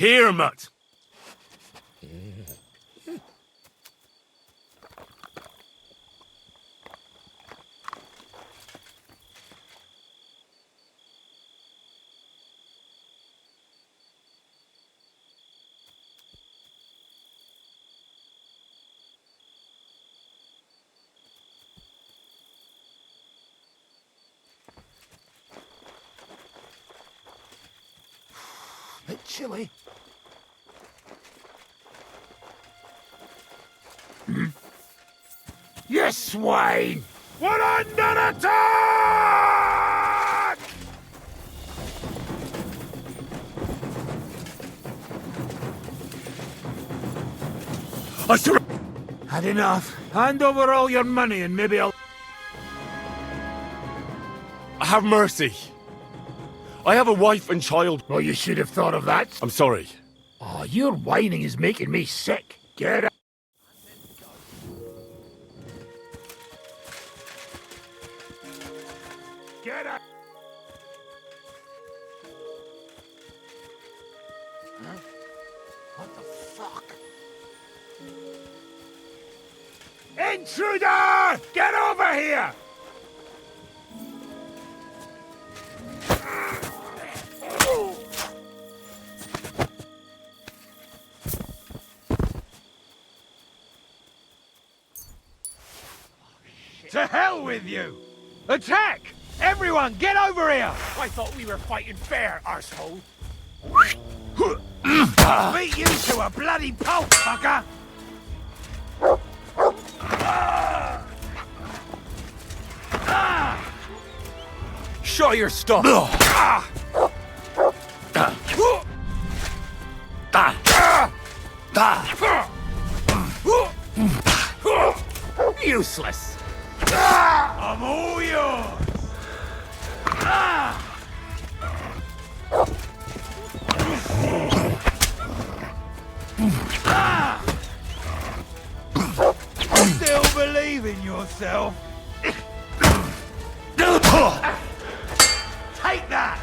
Here, mutt. Bit chilly. You swine! We're under attack! I sur- Had enough. Hand over all your money and maybe I'll... Have mercy. I have a wife and child. Well, you should have thought of that. I'm sorry. Oh, your whining is making me sick. Get out. Get out. Huh? What the fuck? Intruder! Get over here! To hell with you! Attack! Everyone, get over here! I thought we were fighting fair, arsehole. Beat you to a bloody pulp, fucker! Show your stuff. Useless! I'm all yours! Still believe in yourself? Take that!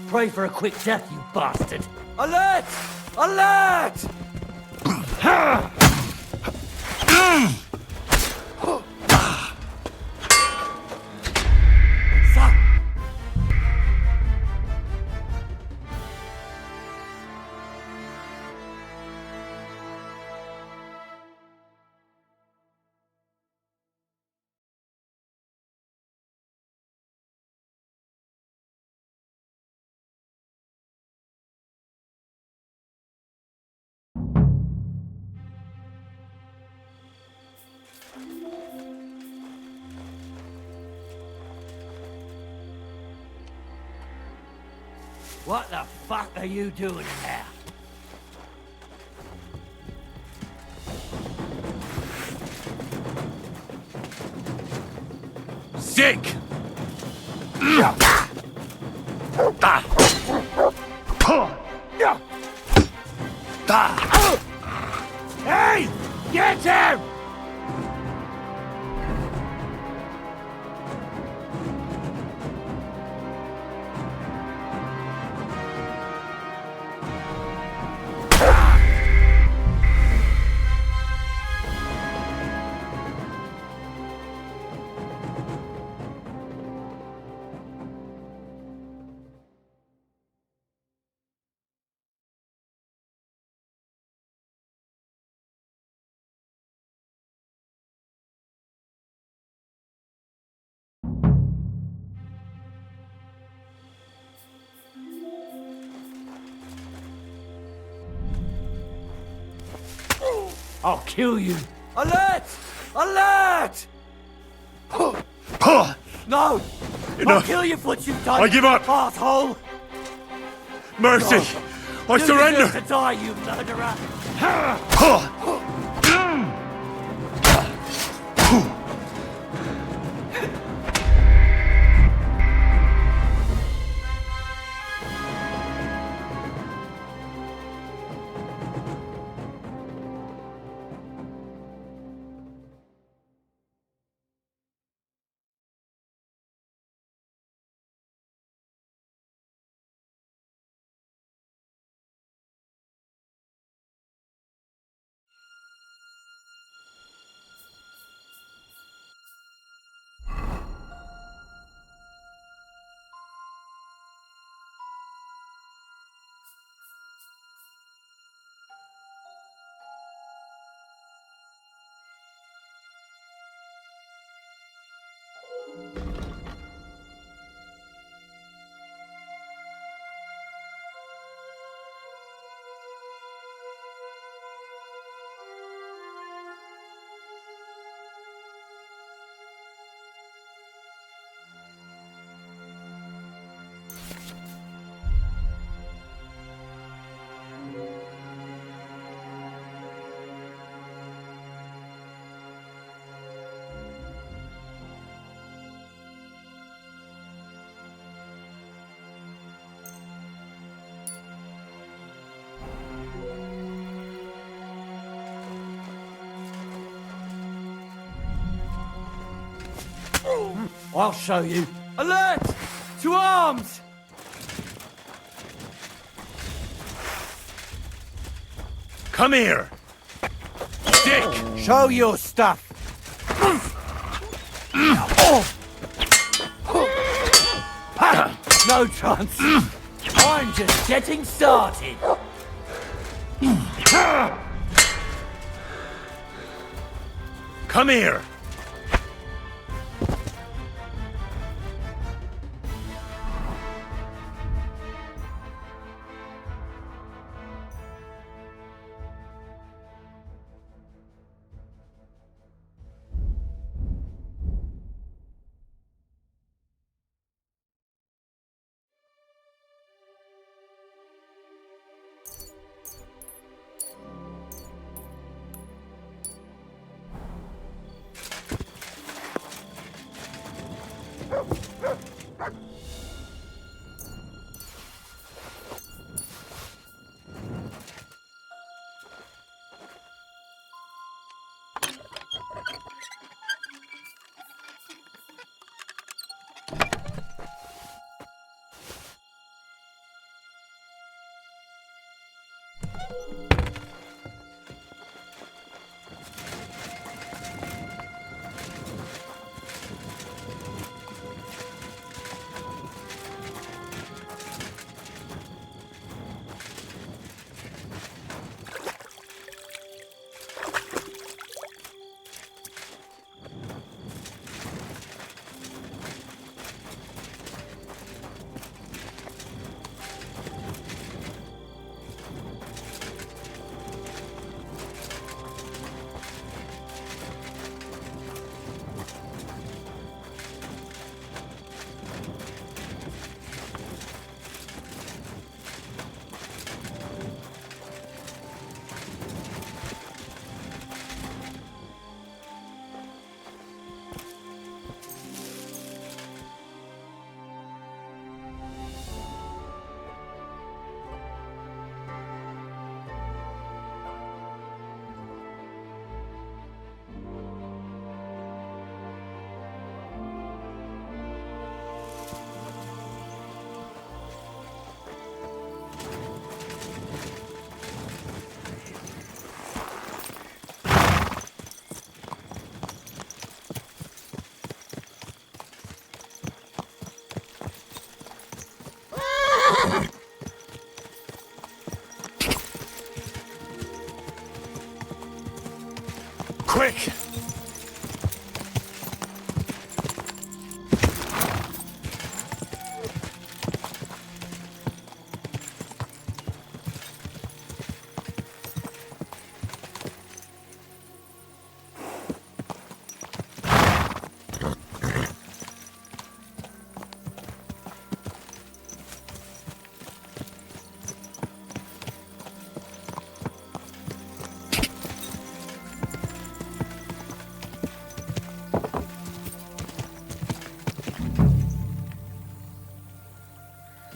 Pray for a quick death, you bastard! Alert! Alert! What the fuck are you doing here? Sick! Hey! Get him! I'll kill you! Alert! Alert! No! I'll Enough. kill you for what you've done! I give up. Asshole! Mercy! I You surrender! deserve to die, you murderer! I'll show you. Alert! To arms! Come here! Sick! Show your stuff! No chance. I'm just getting started. Come here! quick!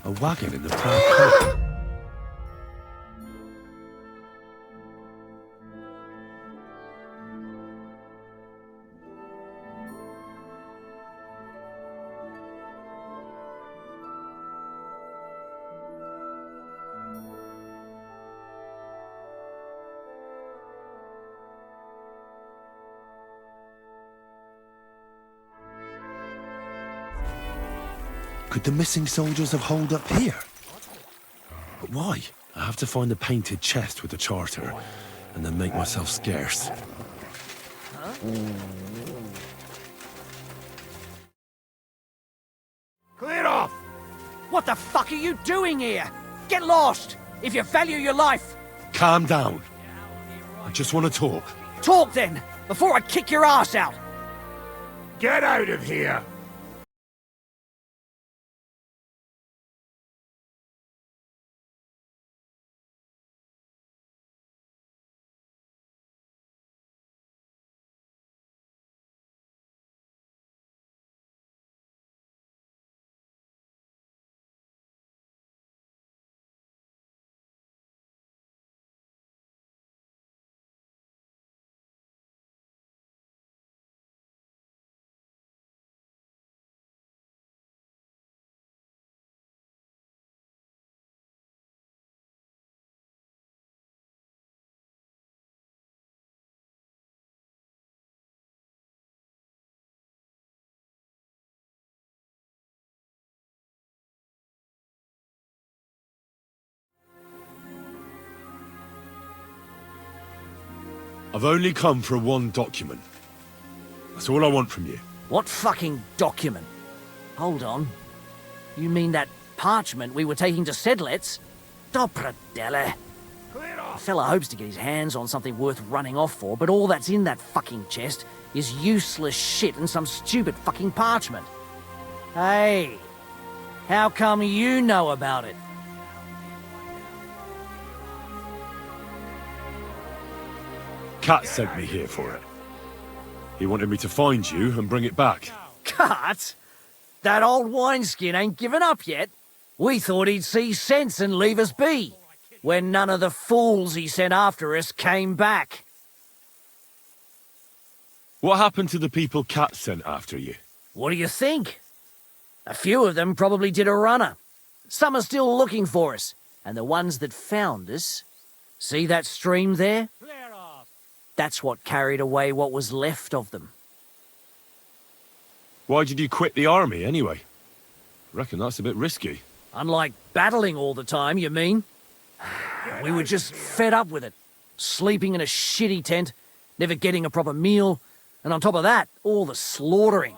A wagon in the park. Could the missing soldiers have holed up here? But why? I have to find the painted chest with the charter, and then make myself scarce. Clear off! What the fuck are you doing here? Get lost, if you value your life. Calm down. I just want to talk. Talk then, before I kick your ass out. Get out of here! I've only come for one document. That's all I want from you. What fucking document? Hold on. You mean that parchment we were taking to Sedlet's? Dopradelle. Clear The off! fella hopes to get his hands on something worth running off for, but all that's in that fucking chest is useless shit and some stupid fucking parchment. Hey, how come you know about it? Cat sent me here for it. He wanted me to find you and bring it back. Cut? That old wineskin ain't given up yet. We thought he'd see sense and leave us be, when none of the fools he sent after us came back. What happened to the people Cat sent after you? What do you think? A few of them probably did a runner. Some are still looking for us, and the ones that found us... See that stream there? Clear off! That's what carried away what was left of them. Why did you quit the army, anyway? I reckon that's a bit risky. Unlike battling all the time, you mean? We were just fed up with it. Sleeping in a shitty tent, never getting a proper meal, and on top of that, all the slaughtering.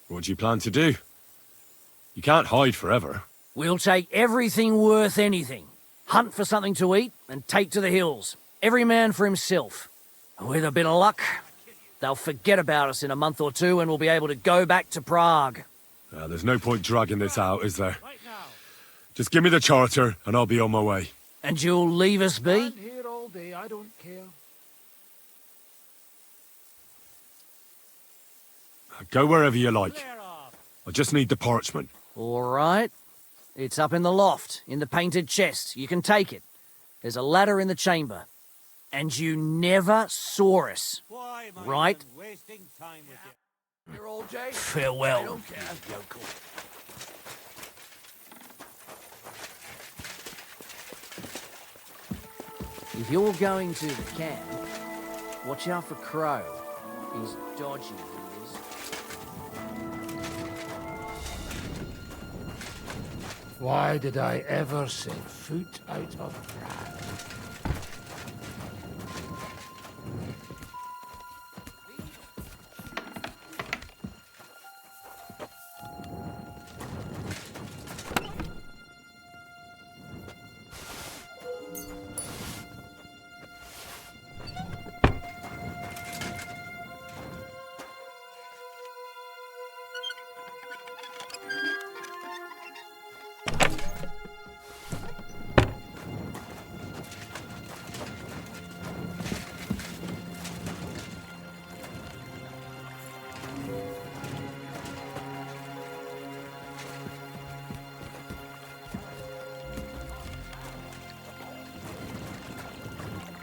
What do you plan to do? You can't hide forever. We'll take everything worth anything. Hunt for something to eat and take to the hills. Every man for himself. With a bit of luck, they'll forget about us in a month or two and we'll be able to go back to Prague. There's no point dragging this out, is there? Just give me the charter and I'll be on my way. And you'll leave us be? I'm here all day, I don't care. Go wherever you like. I just need the parchment. All right. It's up in the loft, in the painted chest. You can take it. There's a ladder in the chamber. And you never saw us. Why, my Right? man, wasting time with you? You're all Jay? Farewell. I don't care. Yokel. If you're going to the camp, watch out for Crow. He's dodgy, he is. Why did I ever set foot out of Prague?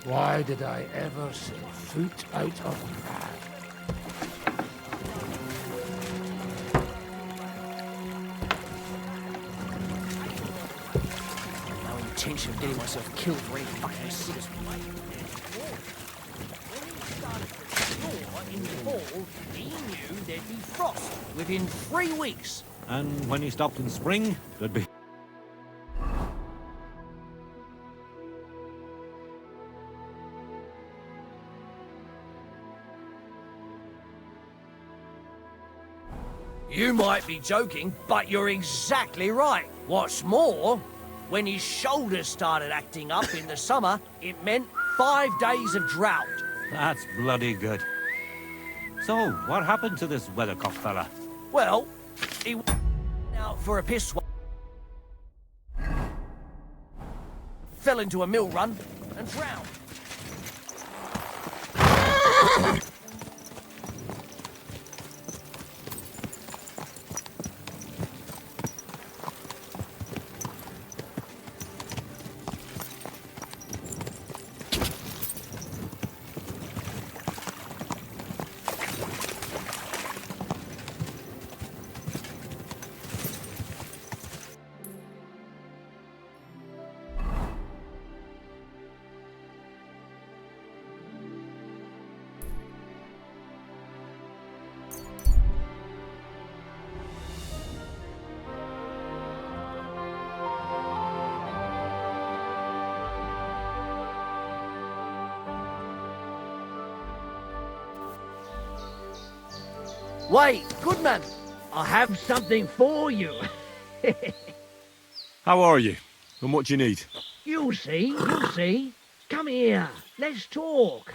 Why did I ever set foot out of Prague? No intention of getting myself killed for any fucking citizen. When he started to explore in the fall, he knew there'd be frost within 3 weeks. And when he stopped in spring, there'd be... You might be joking, but you're exactly right. What's more, when his shoulders started acting up in the summer, it meant 5 days of drought. That's bloody good. So, what happened to this weathercock fella? Well, he went out for a piss, fell into a mill run, and drowned. Wait, Goodman, I have something for you. How are you? And what do you need? You'll see, you'll see. Come here, let's talk.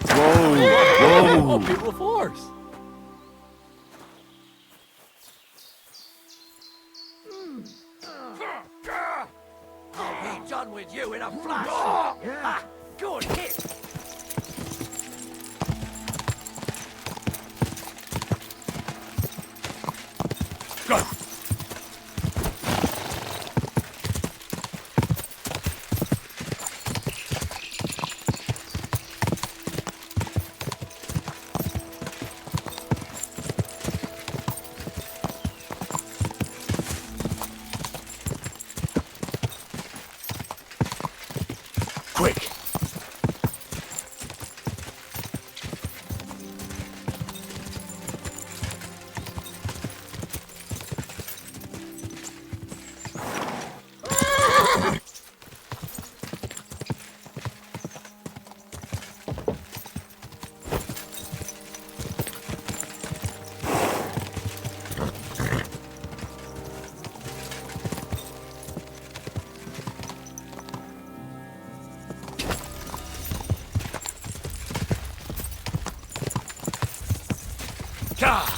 Whoa! Oh, people of force. I'll be done with you in a flash. Ah, good hit. Go! Quick! God!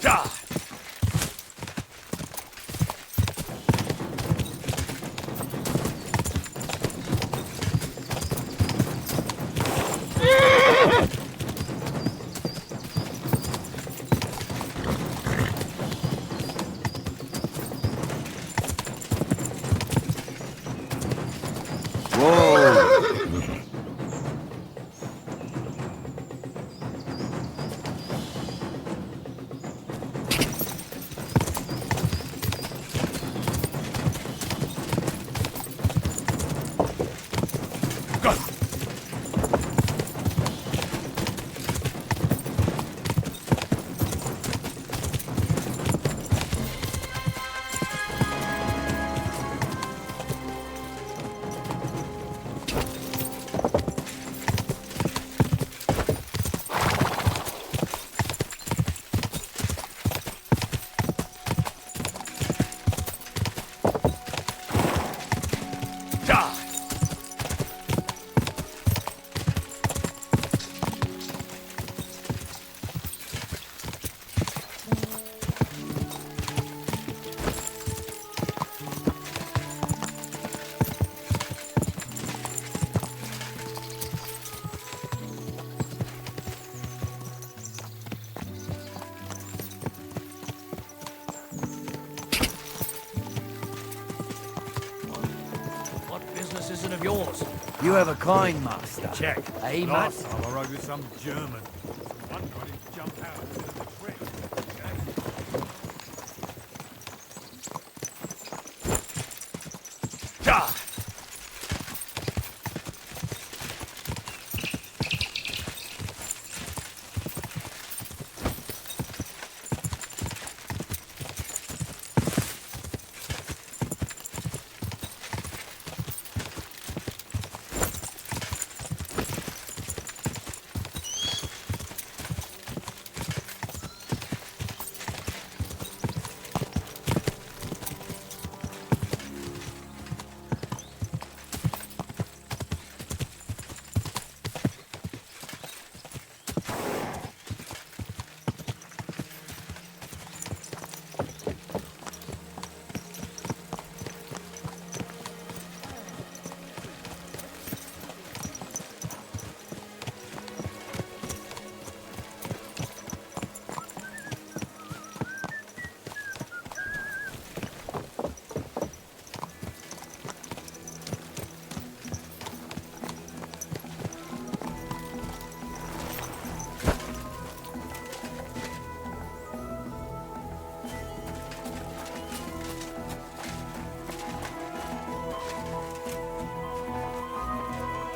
God! Whoa! cousin of yours. You have a kind master. Check. Hey, Last Matt. time I rode with some German. One got him to jump out of the tree. Ah!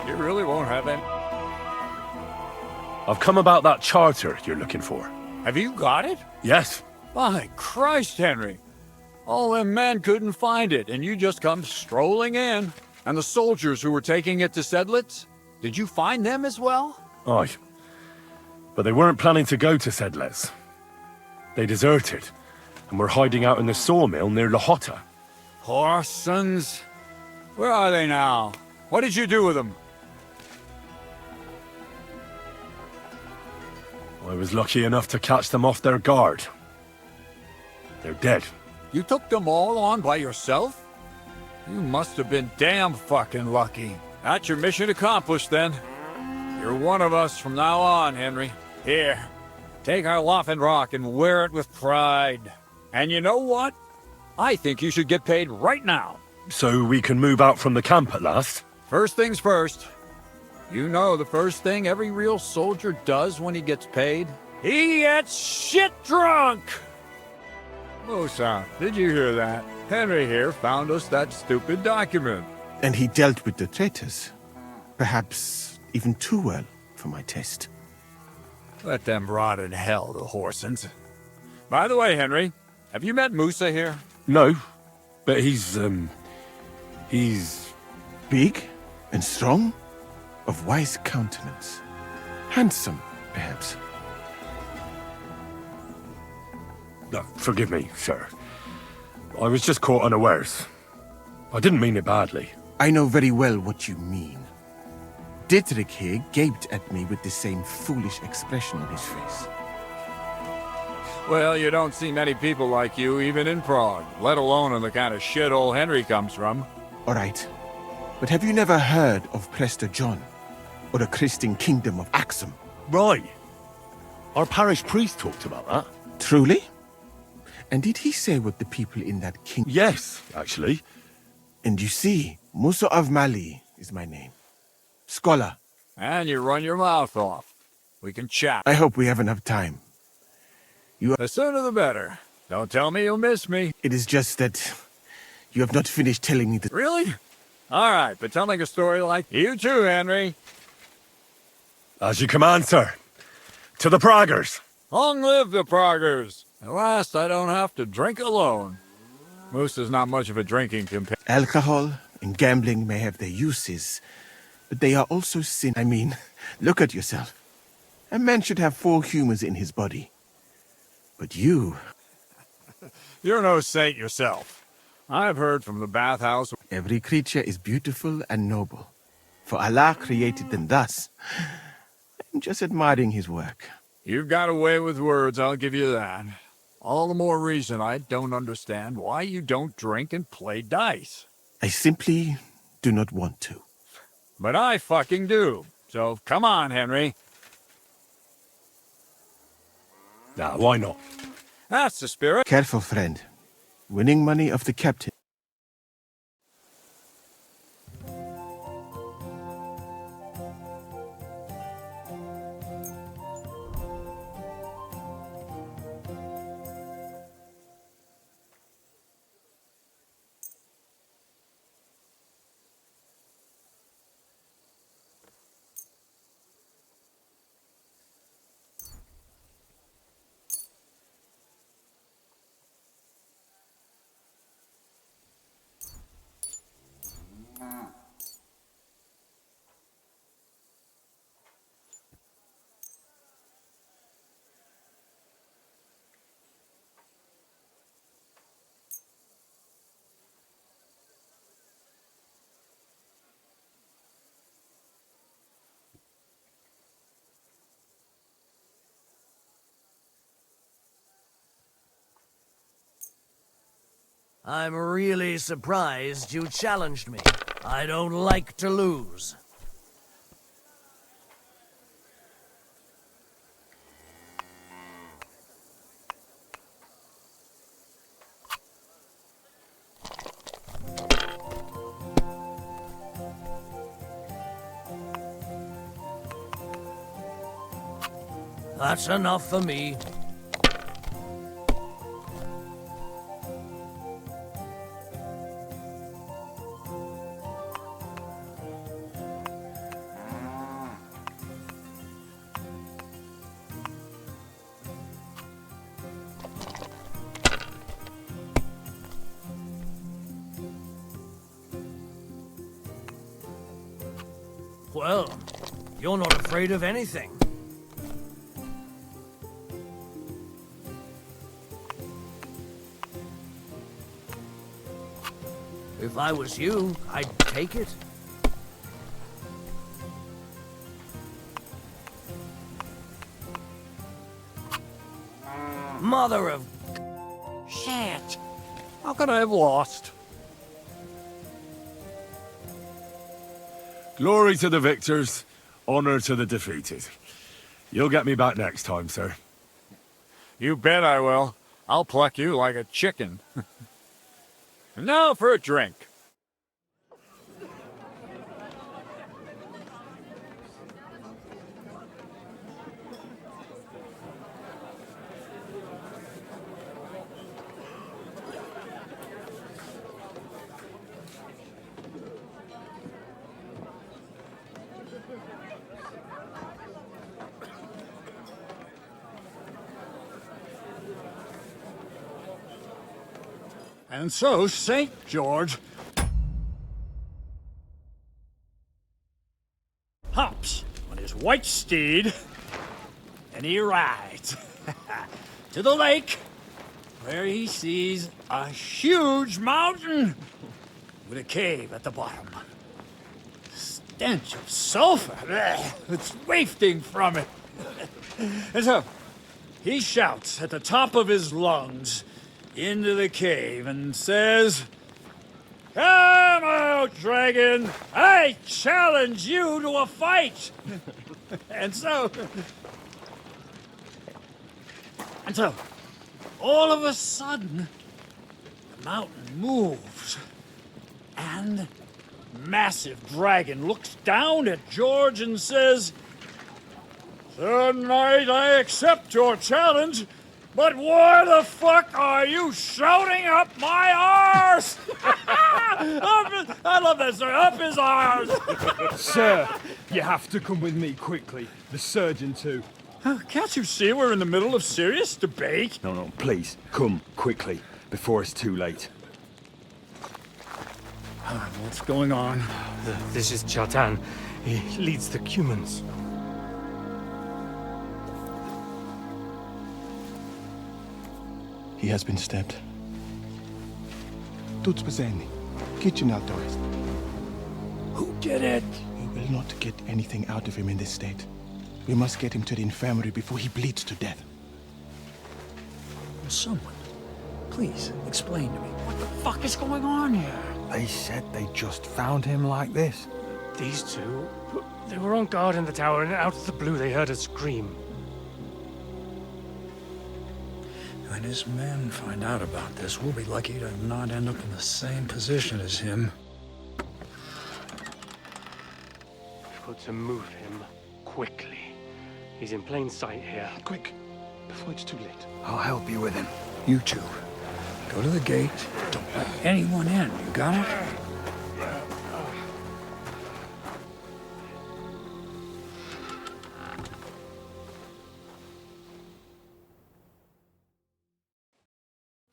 You really won't have any. I've come about that charter you're looking for. Have you got it? Yes. My Christ, Henry. All them men couldn't find it, and you just come strolling in. And the soldiers who were taking it to Sedlitz? Did you find them as well? Aye. But they weren't planning to go to Sedlitz. They deserted, and were hiding out in the sawmill near Lahota. Horsons. Where are they now? What did you do with them? I was lucky enough to catch them off their guard. They're dead. You took them all on by yourself? You must have been damn fucking lucky. That's your mission accomplished, then. You're one of us from now on, Henry. Here, take our Laughing Rock and wear it with pride. And you know what? I think you should get paid right now. So we can move out from the camp at last? First things first. You know the first thing every real soldier does when he gets paid? He gets shit drunk! Musa, did you hear that? Henry here found us that stupid document. And he dealt with the traitors. Perhaps even too well for my taste. Let them rot in hell, the Horsons. By the way, Henry, have you met Musa here? No, but he's Big and strong, of wise countenance. Handsome, perhaps. Forgive me, sir. I was just caught unawares. I didn't mean it badly. I know very well what you mean. Dietrich here gaped at me with the same foolish expression on his face. Well, you don't see many people like you even in Prague, let alone in the kind of shithole Henry comes from. All right. But have you never heard of Prester John? Or the Christian kingdom of Axum? Right. Our parish priest talked about that. Truly? And did he say what the people in that kingdom... Yes, actually. And you see, Musa of Mali is my name. Scholar. And you run your mouth off. We can chat. I hope we have enough time. The sooner the better. Don't tell me you'll miss me. It is just that you have not finished telling me the... Really? All right, but telling a story like you too, Henry. As you command, sir. To the Praggers. Long live the Praggers. At last, I don't have to drink alone. Moose is not much of a drinking companion. Alcohol and gambling may have their uses, but they are also sin. I mean, look at yourself. A man should have 4 humors in his body. But you... You're no saint yourself. I've heard from the bathhouse. Every creature is beautiful and noble. For Allah created them thus. I'm just admiring his work. You've got a way with words, I'll give you that. All the more reason I don't understand why you don't drink and play dice. I simply do not want to. But I fucking do. So come on, Henry. Nah, why not? That's the spirit. Careful, friend. Winning money of the captain. I'm really surprised you challenged me. I don't like to lose. That's enough for me. Well, you're not afraid of anything. If I was you, I'd take it. Mother of... Shit. How could I have lost? Glory to the victors, honor to the defeated. You'll get me back next time, sir. You bet I will. I'll pluck you like a chicken. And now for a drink. And so St. George hops on his white steed, and he rides to the lake, where he sees a huge mountain with a cave at the bottom. Stench of sulfur, it's wafting from it. And so he shouts at the top of his lungs into the cave and says, "Come out, dragon! I challenge you to a fight!" And so, all of a sudden, the mountain moves, and massive dragon looks down at George and says, "Tonight I accept your challenge, but why the fuck are you shouting up my arse?" I love that, sir. Up his arse. Sir, you have to come with me quickly. The surgeon too. Can't you see we're in the middle of serious debate? No, please, come quickly, before it's too late. What's going on? This is Chatan. He leads the Cumans. He has been stabbed. Tuts bezeni. Kitchen outdoors. Who did it? We will not get anything out of him in this state. We must get him to the infirmary before he bleeds to death. Someone, please explain to me what the fuck is going on here. They said they just found him like this. These two, they were on guard in the tower, and out of the blue they heard a scream. When his men find out about this, we'll be lucky to not end up in the same position as him. We've got to move him quickly. He's in plain sight here. Quick, before it's too late. I'll help you with him. You two, go to the gate. Don't let anyone in. You got it?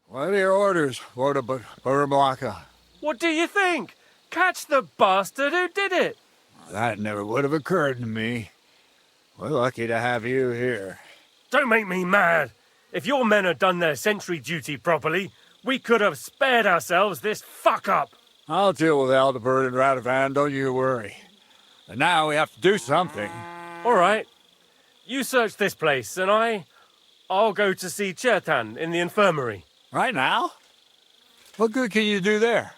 What are your orders, Lord of Burblaka? What do you think? Catch the bastard who did it! That never would have occurred to me. We're lucky to have you here. Don't make me mad. If your men had done their sentry duty properly, we could have spared ourselves this fuck-up. I'll deal with Aldebert and Radovan, don't you worry. And now we have to do something. All right. You search this place, and I'll go to see Chertan in the infirmary. Right now? What good can you do there?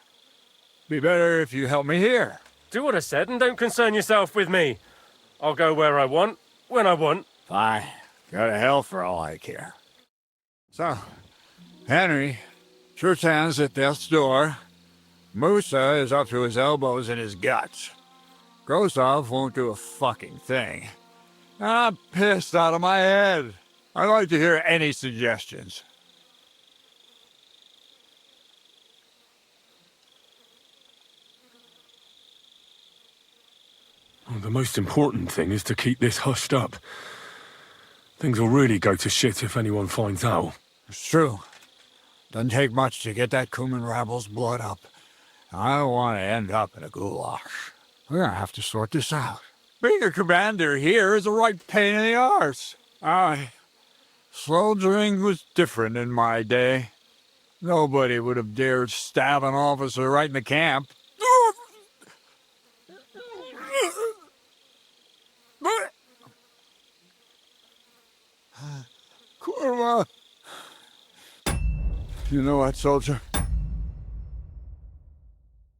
Be better if you help me here. Do what I said and don't concern yourself with me. I'll go where I want, when I want. Fine. Go to hell for all I care. So, Henry, church hands at death's door. Musa is up to his elbows in his guts. Grosov won't do a fucking thing. And I'm pissed out of my head. I'd like to hear any suggestions. Well, the most important thing is to keep this hushed up. Things will really go to shit if anyone finds out. It's true. Doesn't take much to get that Kuman rabble's blood up. I don't want to end up in a goulash. We're gonna have to sort this out. Being a commander here is a right pain in the arse. Soldiering was different in my day. Nobody would have dared stab an officer right in the camp. Kurva! You know what, soldier?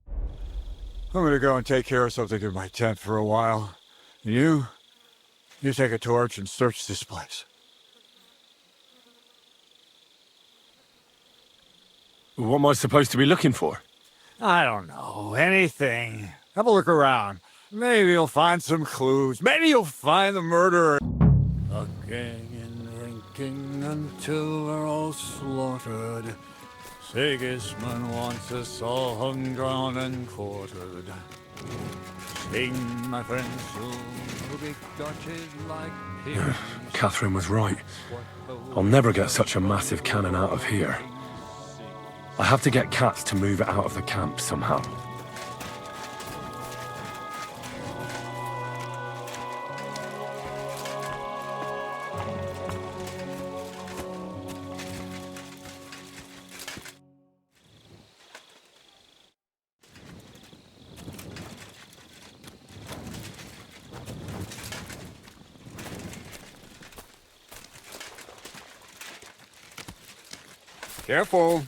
I'm gonna go and take care of something in my tent for a while. And you take a torch and search this place. What am I supposed to be looking for? I don't know, anything. Have a look around. Maybe you'll find some clues. Maybe you'll find the murderer. Fucking and drinking until we're all slaughtered. Sigismund wants us all hung, drawn, and quartered. Sing, my friends, soon, big Dutches like pigs. Catherine was right. I'll never get such a massive cannon out of here. I have to get Katz to move it out of the camp somehow. Careful.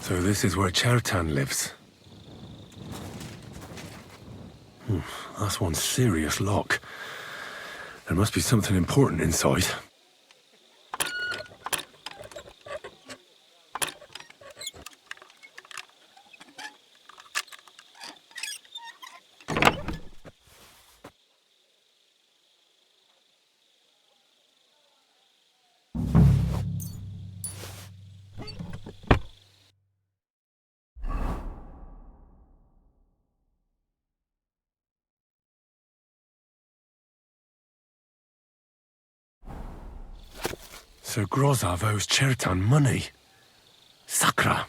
So this is where Chertan lives. That's one serious lock. There must be something important inside. So Grozov owes Chertan money. Sakra.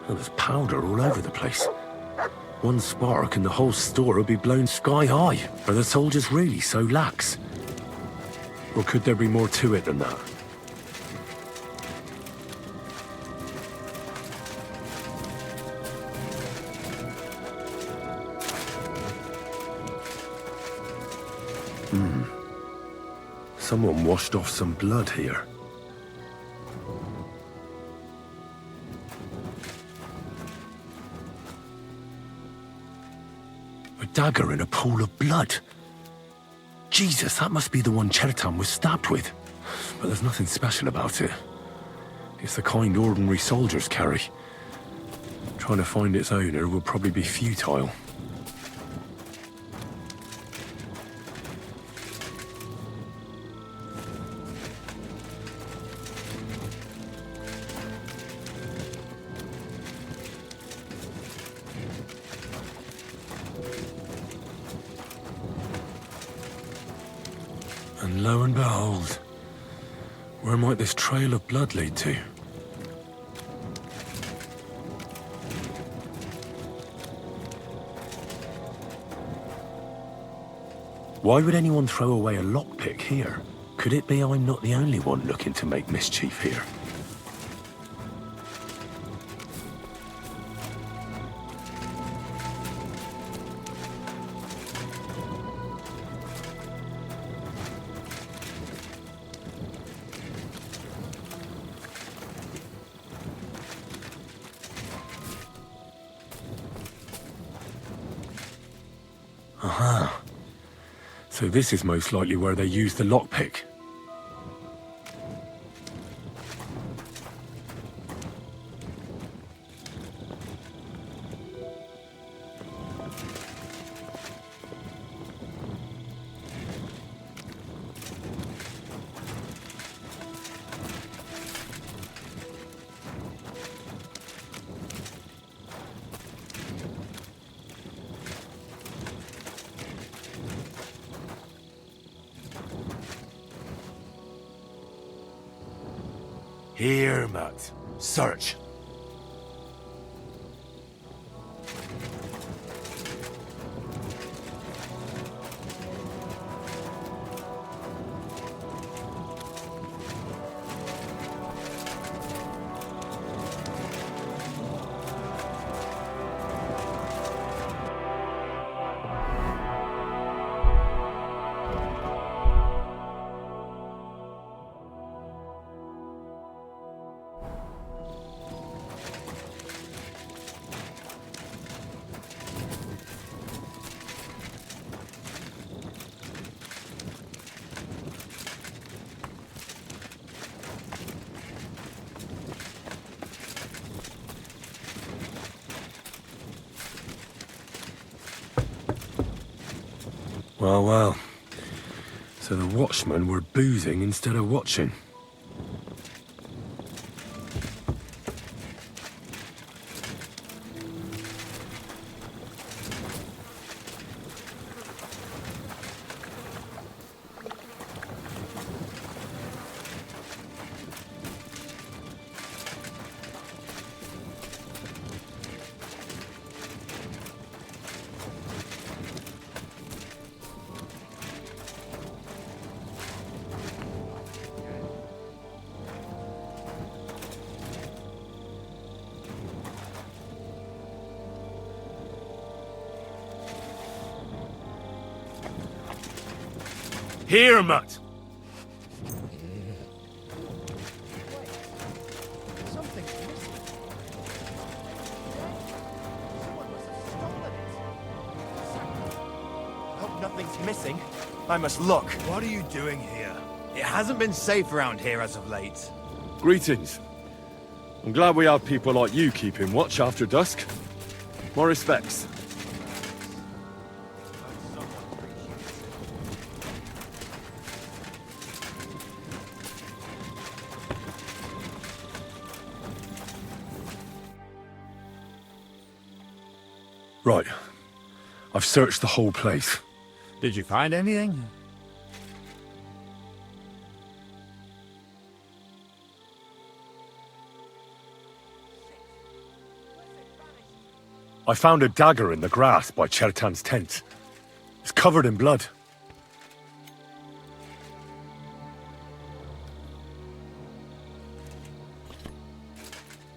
Oh, there's powder all over the place. One spark and the whole store would be blown sky high. Are the soldiers really so lax? Or could there be more to it than that? Someone washed off some blood here. A dagger in a pool of blood. Jesus, that must be the one Chertan was stabbed with. But there's nothing special about it. It's the kind ordinary soldiers carry. Trying to find its owner will probably be futile. And lo and behold, where might this trail of blood lead to? Why would anyone throw away a lockpick here? Could it be I'm not the only one looking to make mischief here? Aha. So this is most likely where they used the lockpick. Here, Matt. Search. Well, well. So the watchmen were boozing instead of watching. Here, Matt. Something's missing. Someone must have stolen it. I hope nothing's missing. I must look. What are you doing here? It hasn't been safe around here as of late. Greetings. I'm glad we have people like you keeping watch after dusk. My respects. Right. I've searched the whole place. Did you find anything? I found a dagger in the grass by Chertan's tent. It's covered in blood.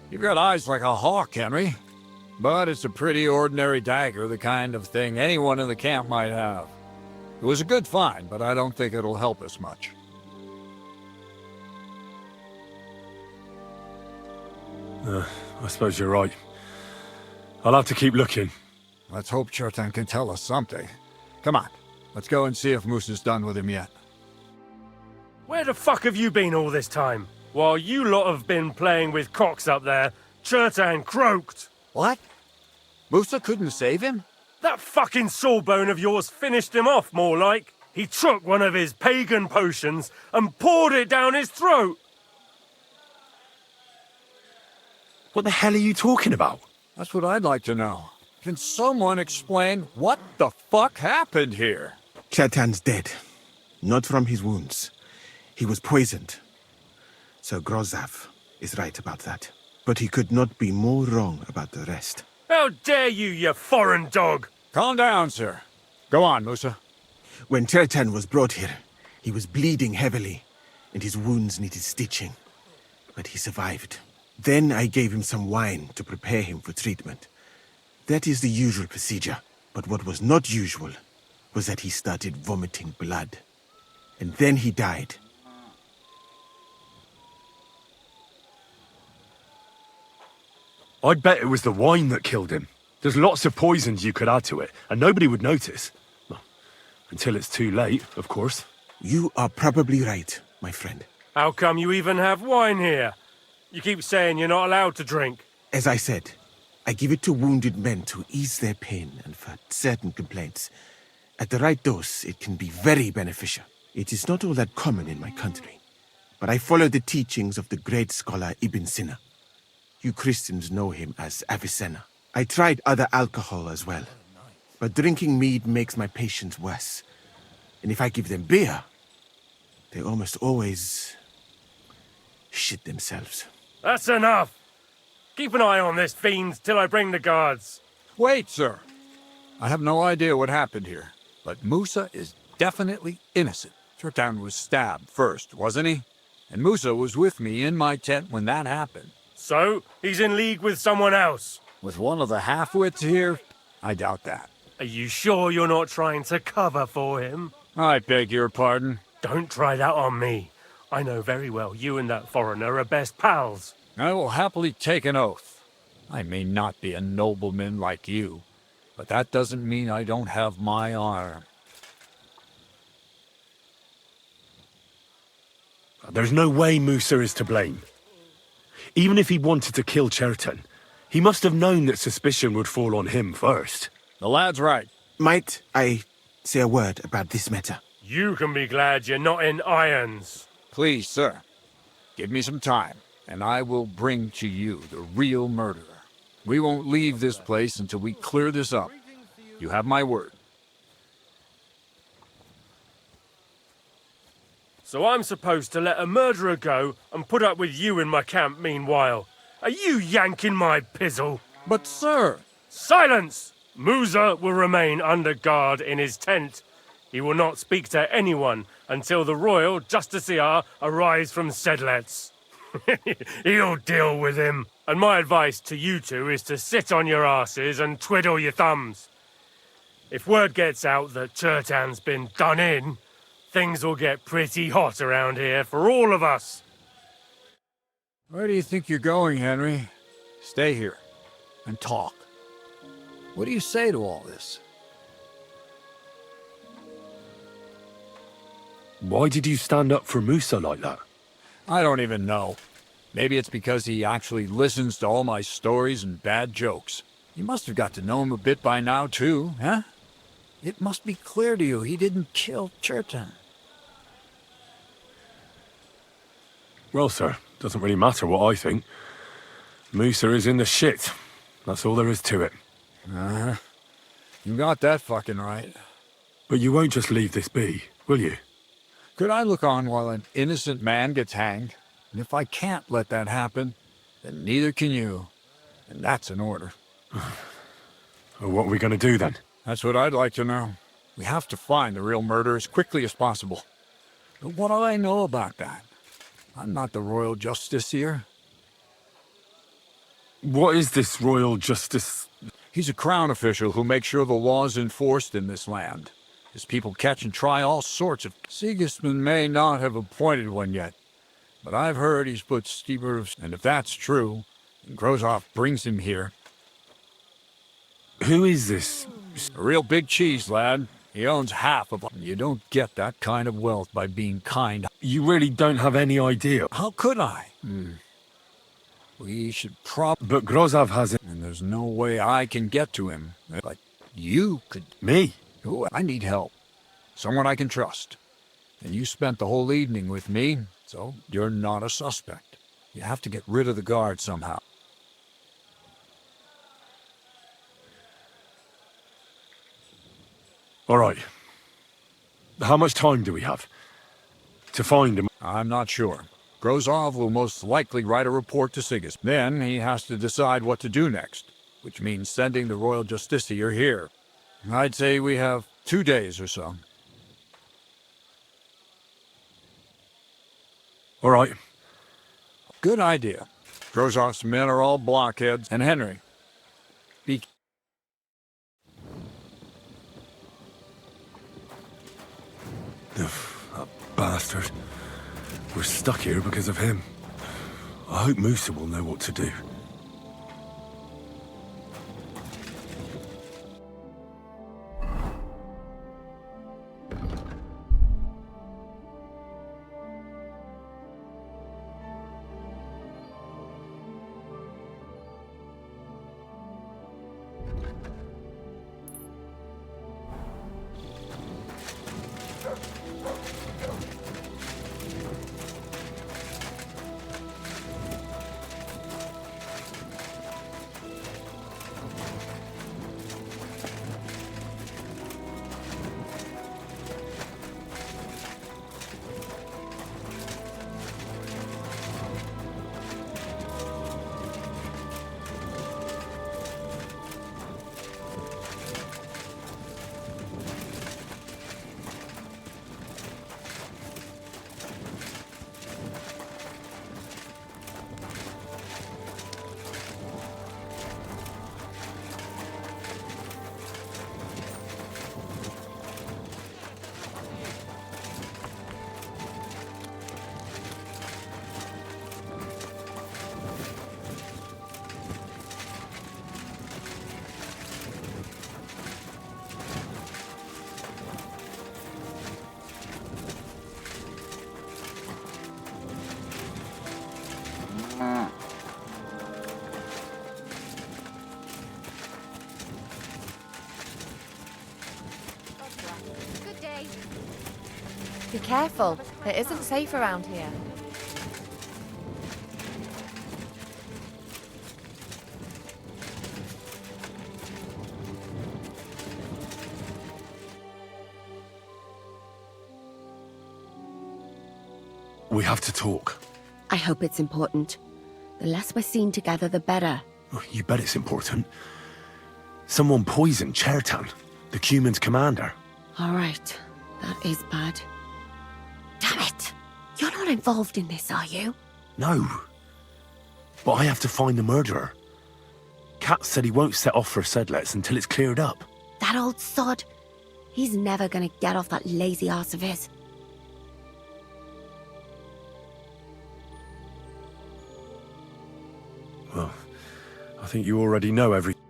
You've got eyes like a hawk, Henry. But it's a pretty ordinary dagger, the kind of thing anyone in the camp might have. It was a good find, but I don't think it'll help us much. I suppose you're right. I'll have to keep looking. Let's hope Chertan can tell us something. Come on, let's go and see if Moosa's done with him yet. Where the fuck have you been all this time? While you lot have been playing with cocks up there, Chertan croaked. What? Moosa couldn't save him? That fucking sawbone of yours finished him off, more like. He took one of his pagan potions and poured it down his throat. What the hell are you talking about? That's what I'd like to know. Can someone explain what the fuck happened here? Chertan's dead. Not from his wounds. He was poisoned. Sir Grozav is right about that. But he could not be more wrong about the rest. How dare you foreign dog! Calm down, sir. Go on, Moosa. When Chertan was brought here, he was bleeding heavily, and his wounds needed stitching. But he survived. Then I gave him some wine to prepare him for treatment. That is the usual procedure. But what was not usual was that he started vomiting blood. And then he died. I'd bet it was the wine that killed him. There's lots of poisons you could add to it, and nobody would notice. Well, until it's too late, of course. You are probably right, my friend. How come you even have wine here? You keep saying you're not allowed to drink. As I said, I give it to wounded men to ease their pain and for certain complaints. At the right dose, it can be very beneficial. It is not all that common in my country, but I follow the teachings of the great scholar Ibn Sina. You Christians know him as Avicenna. I tried other alcohol as well, but drinking mead makes my patients worse. And if I give them beer, they almost always shit themselves. That's enough! Keep an eye on this fiend till I bring the guards. Wait, sir. I have no idea what happened here, but Moosa is definitely innocent. Chertan was stabbed first, wasn't he? And Moosa was with me in my tent when that happened. So, he's in league with someone else? With one of the half-wits here? I doubt that. Are you sure you're not trying to cover for him? I beg your pardon. Don't try that on me. I know very well you and that foreigner are best pals. I will happily take an oath. I may not be a nobleman like you, but that doesn't mean I don't have my arm. There's no way Moosa is to blame. Even if he wanted to kill Chertan, he must have known that suspicion would fall on him first. The lad's right. Might I say a word about this matter? You can be glad you're not in irons. Please, sir. Give me some time, and I will bring to you the real murderer. We won't leave this place until we clear this up. You have my word. So I'm supposed to let a murderer go and put up with you in my camp meanwhile. Are you yanking my pizzle? But, sir... Silence! Moosa will remain under guard in his tent. He will not speak to anyone until the royal justiciar arrives from Sedlets. He'll deal with him. And my advice to you two is to sit on your asses and twiddle your thumbs. If word gets out that Chertan's been done in, things will get pretty hot around here for all of us. Where do you think you're going, Henry? Stay here and talk. What do you say to all this? Why did you stand up for Moosa like that? I don't even know. Maybe it's because he actually listens to all my stories and bad jokes. You must have got to know him a bit by now, too, huh? It must be clear to you he didn't kill Chertan. Well, sir, doesn't really matter what I think. Moosa is in the shit. That's all there is to it. You got that fucking right. But you won't just leave this be, will you? Could I look on while an innocent man gets hanged? And if I can't let that happen, then neither can you. And that's an order. Well, what are we going to do then? That's what I'd like to know. We have to find the real murderer as quickly as possible. But what do I know about that? I'm not the royal justiciar. What is this royal justice? He's a crown official who makes sure the law is enforced in this land. His people catch and try all sorts of... Sigismund may not have appointed one yet, but I've heard he's put steepers, and if that's true, Grozov brings him here. Who is this? A real big cheese, lad. He owns half of them. You don't get that kind of wealth by being kind. You really don't have any idea. How could I? We should But Grozov has it. And there's no way I can get to him. Like, you could... Me? Oh, I need help. Someone I can trust. And you spent the whole evening with me, so you're not a suspect. You have to get rid of the guard somehow. All right. How much time do we have to find him? I'm not sure. Grozov will most likely write a report to Sigismund. Then he has to decide what to do next, which means sending the royal justiciar here. I'd say we have 2 days or so. All right. Good idea. Grozov's men are all blockheads. And Henry, be... That bastard. We're stuck here because of him. I hope Musa will know what to do. Good day. Be careful. It isn't safe around here. We have to talk. I hope it's important. The less we're seen together, the better. Oh, you bet it's important. Someone poisoned Chertan, the Cuman's commander. All right. That is bad. Damn it! You're not involved in this, are you? No. But I have to find the murderer. Kat said he won't set off for Sedlets until it's cleared up. That old sod. He's never gonna get off that lazy arse of his. Well, I think you already know everything.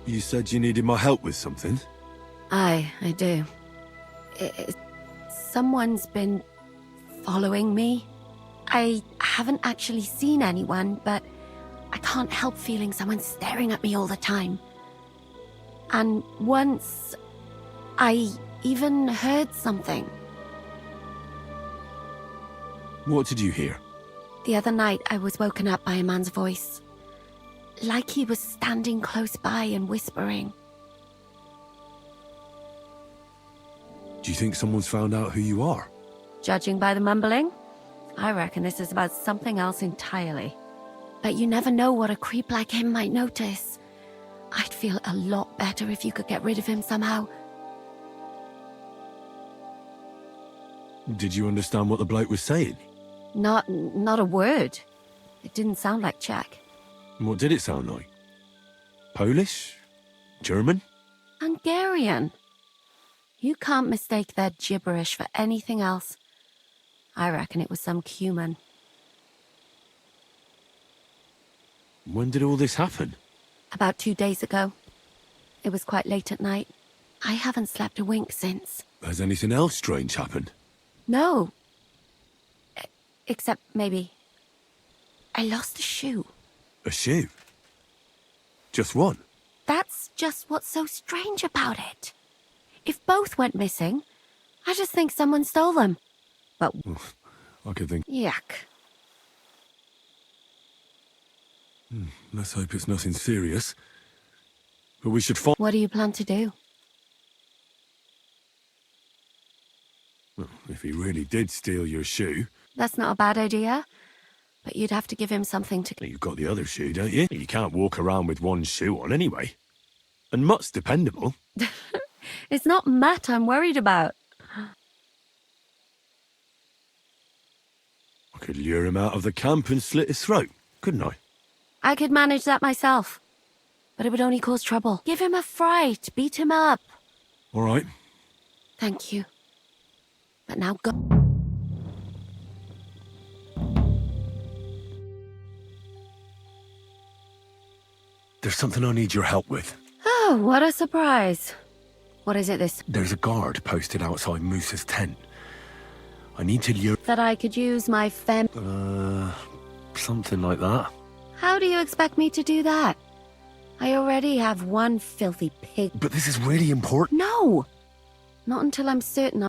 You said you needed my help with something? I do. Someone's been following me. I haven't actually seen anyone, but I can't help feeling someone staring at me all the time. And once, I even heard something. What did you hear? The other night, I was woken up by a man's voice. Like he was standing close by and whispering. Do you think someone's found out who you are? Judging by the mumbling, I reckon this is about something else entirely. But you never know what a creep like him might notice. I'd feel a lot better if you could get rid of him somehow. Did you understand what the bloke was saying? Not a word. It didn't sound like Czech. What did it sound like? Polish? German? Hungarian. You can't mistake their gibberish for anything else. I reckon it was some Cuman. When did all this happen? About 2 days ago. It was quite late at night. I haven't slept a wink since. Has anything else strange happened? No. Except maybe... I lost a shoe. A shoe? Just one? That's just what's so strange about it. If both went missing, I just think someone stole them. But... I could think... Yuck. Let's hope it's nothing serious. But we should find... What do you plan to do? Well, if he really did steal your shoe... That's not a bad idea. But you'd have to give him something to... You've got the other shoe, don't you? You can't walk around with one shoe on anyway. And Mutt's dependable. It's not Matt I'm worried about. I could lure him out of the camp and slit his throat, couldn't I? I could manage that myself. But it would only cause trouble. Give him a fright. Beat him up. All right. Thank you. But now go... There's something I need your help with. Oh, what a surprise. What is it this... There's a guard posted outside Moose's tent. I need to lure... That I could use my something like that. How do you expect me to do that? I already have one filthy pig. But this is really important. No! Not until I'm certain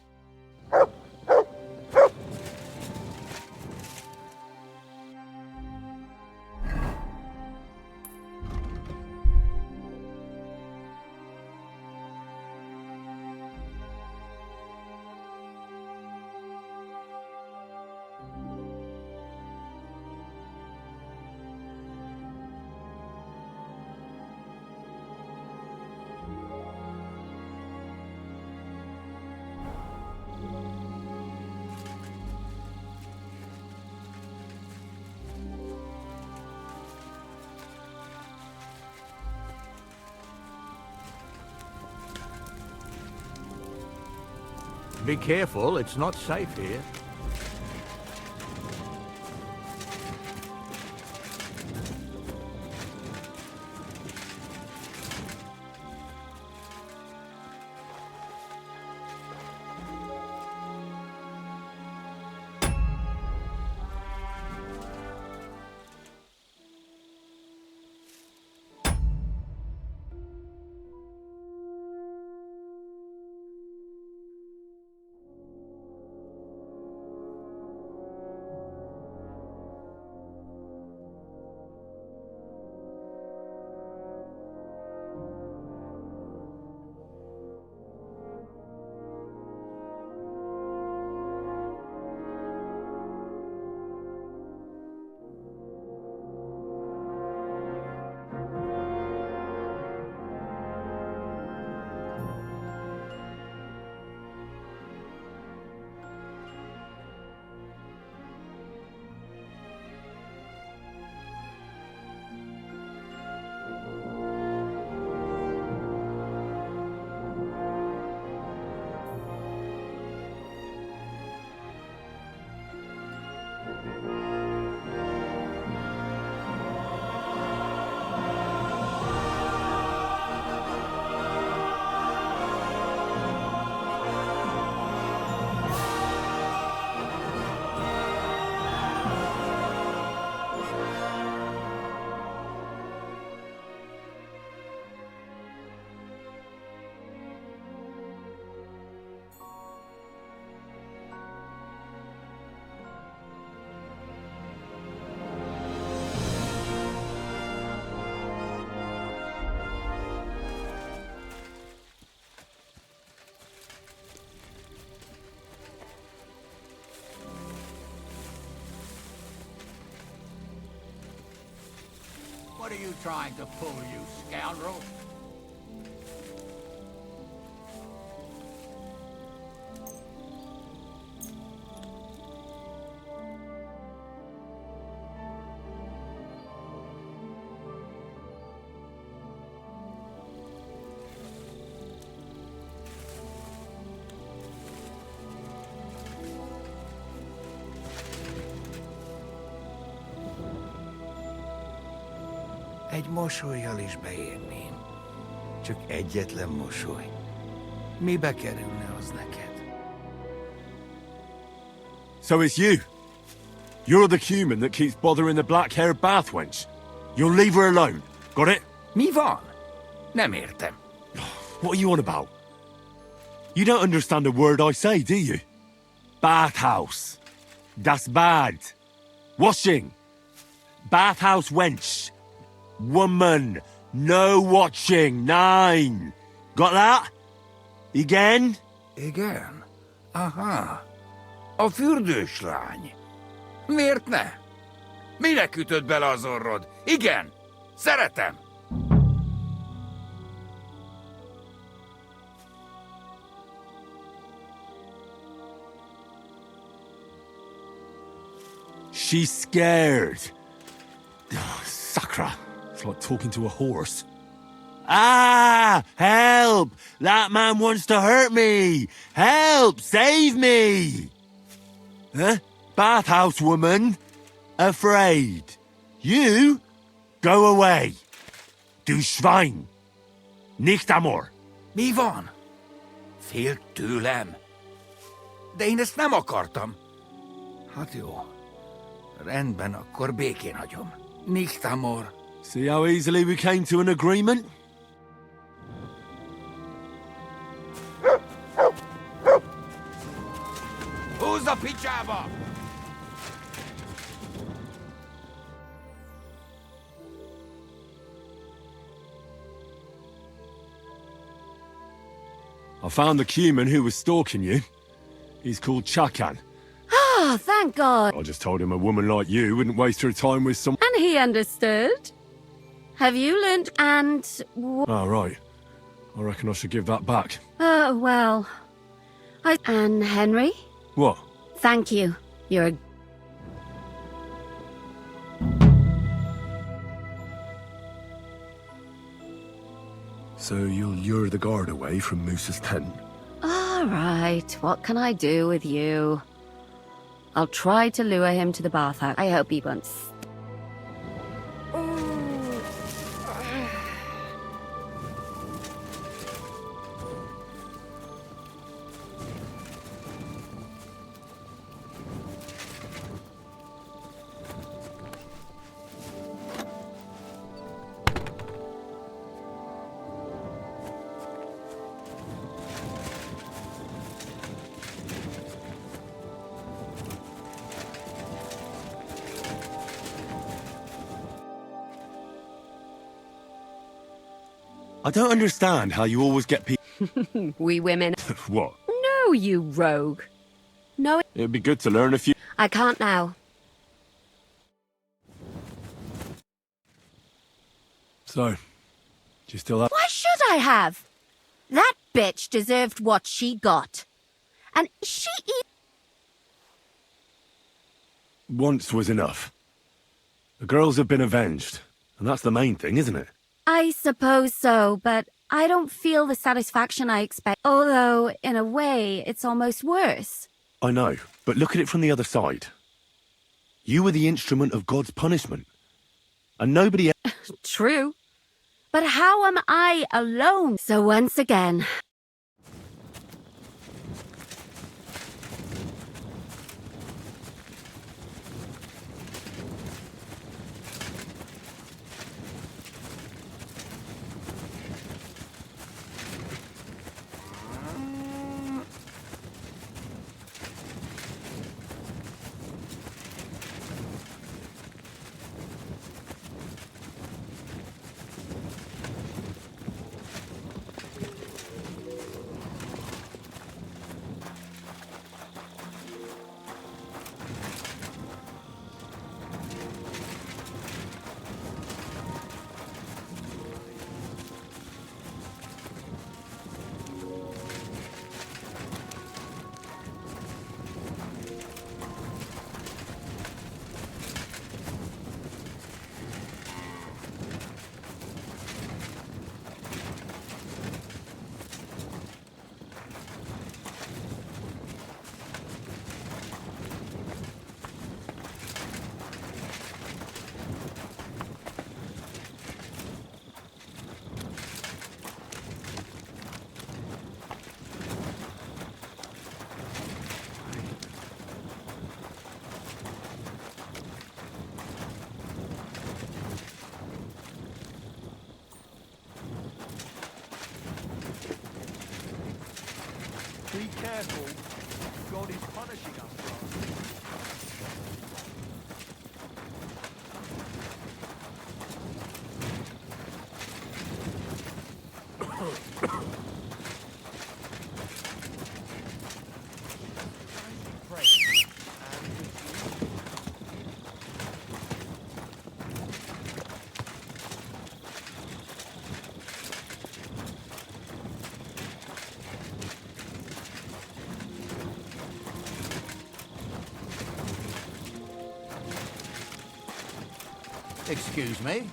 Be careful, it's not safe here. What are you trying to pull, you scoundrel? Egy mosollyal is beérném. Csak egyetlen mosoly. Mibe kerülne az neked? So it's you. You're the human that keeps bothering the black-haired bath wench. You'll leave her alone. Got it? Mi van? Nem értem. What are you on about? You don't understand a word I say, do you? Bathhouse. Das bad. Washing. Bathhouse wench. Woman. No watching. 9. Got that? Igen? Igen? Aha. A fürdős lány. Miért ne? Minek ütött bele az orrod? Igen. Szeretem. She's scared. Oh, Sakra. It's like talking to a horse. Ah! Help! That man wants to hurt me! Help! Save me! Huh? Bathhouse woman? Afraid. You? Go away. Du Schwein. Nicht amor. Mi van? Félt tőlem? De én ezt nem akartam. Hát jó. Rendben, akkor békén hagyom. Nicht amor. See how easily we came to an agreement? Húzz a picsába! I found the human who was stalking you. He's called Chakan. Ah, thank God. I just told him a woman like you wouldn't waste her time with some... And he understood. Have you learnt and... Oh, right. I reckon I should give that back. Well... And Henry? What? Thank you. You're a... So you'll lure the guard away from Moose's tent? All right. What can I do with you? I'll try to lure him to the bathhouse. I hope he won't... I don't understand how you always get people... We women... What? No, you rogue. No, It'd be good to learn a few... I can't now. So, do you still have... Why should I have? That bitch deserved what she got. And she... Once was enough. The girls have been avenged, and that's the main thing, isn't it? I suppose so, but I don't feel the satisfaction I expect. Although, in a way, it's almost worse. I know, but look at it from the other side. You were the instrument of God's punishment. And nobody else... True. But how am I alone? So once again... careful. God is punishing us, bro. Excuse me?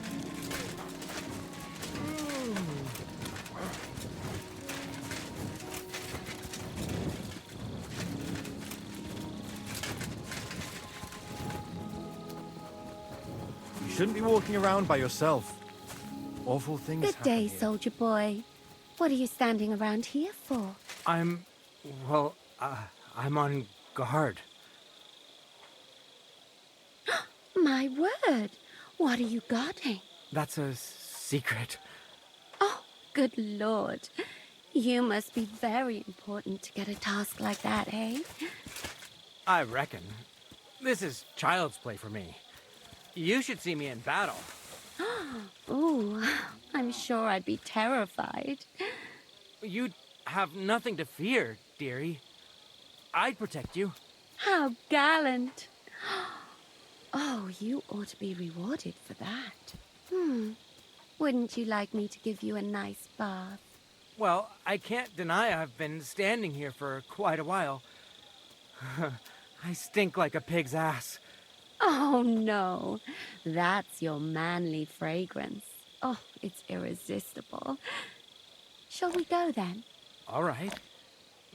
You shouldn't be walking around by yourself. Awful things Good happen day, here. soldier boy. What are you standing around here for? I'm on guard. My word! What are you guarding? That's a secret. Oh, good lord. You must be very important to get a task like that, eh? I reckon. This is child's play for me. You should see me in battle. Ooh, I'm sure I'd be terrified. You'd have nothing to fear, dearie. I'd protect you. How gallant. Oh, you ought to be rewarded for that. Wouldn't you like me to give you a nice bath? Well, I can't deny I've been standing here for quite a while. I stink like a pig's ass. Oh, no. That's your manly fragrance. Oh, it's irresistible. Shall we go then? All right.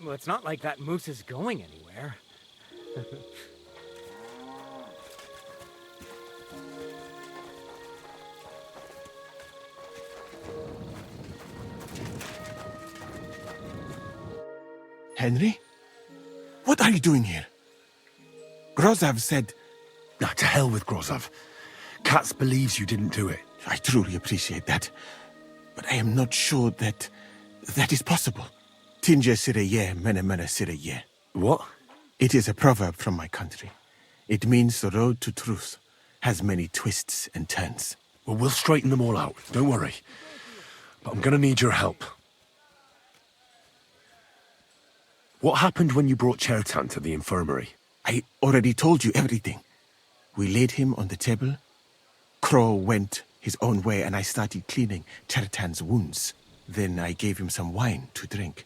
Well, it's not like that moose is going anywhere. Henry? What are you doing here? Grozov said... Nah, to hell with Grozov. Katz believes you didn't do it. I truly appreciate that. But I am not sure that is possible. Tinja sireye, mene mene sireye. What? It is a proverb from my country. It means the road to truth has many twists and turns. Well, we'll straighten them all out. Don't worry. But I'm gonna need your help. What happened when you brought Chertan to the infirmary? I already told you everything. We laid him on the table. Crow went his own way and I started cleaning Chertan's wounds. Then I gave him some wine to drink.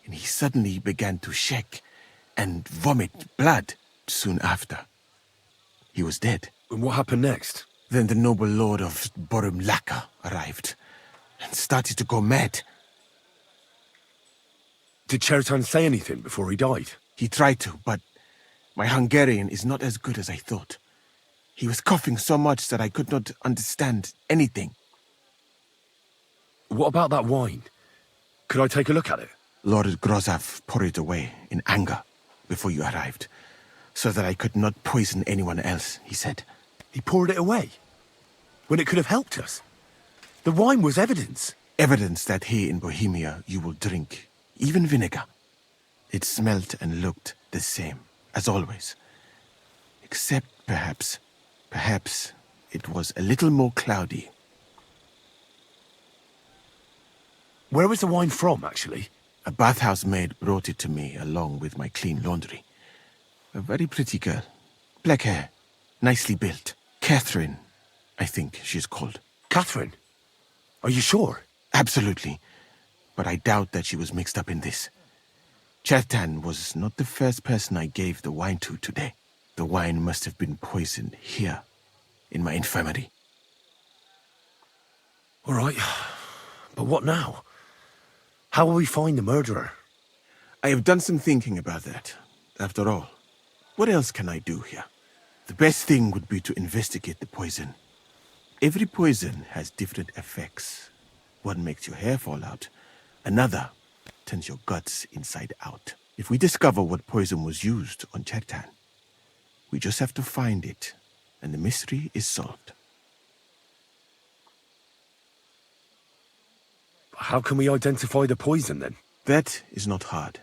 And he suddenly began to shake and vomit blood soon after. He was dead. And what happened next? Then the noble lord of Borumlaka arrived and started to go mad. Did Chertan say anything before he died? He tried to, but my Hungarian is not as good as I thought. He was coughing so much that I could not understand anything. What about that wine? Could I take a look at it? Lord Grozov poured it away in anger before you arrived, so that I could not poison anyone else, he said. He poured it away? When it could have helped us? The wine was evidence. Evidence that here in Bohemia you will drink, even vinegar. It smelt and looked the same, as always. Except perhaps it was a little more cloudy. Where was the wine from, actually? A bathhouse maid brought it to me along with my clean laundry. A very pretty girl. Black hair, nicely built. Catherine, I think she's called. Catherine? Are you sure? Absolutely. But I doubt that she was mixed up in this. Chertan was not the first person I gave the wine to today. The wine must have been poisoned here, in my infirmary. All right. But what now? How will we find the murderer? I have done some thinking about that. After all, what else can I do here? The best thing would be to investigate the poison. Every poison has different effects. One makes your hair fall out. Another turns your guts inside out. If we discover what poison was used on Chertan, we just have to find it, and the mystery is solved. How can we identify the poison, then? That is not hard.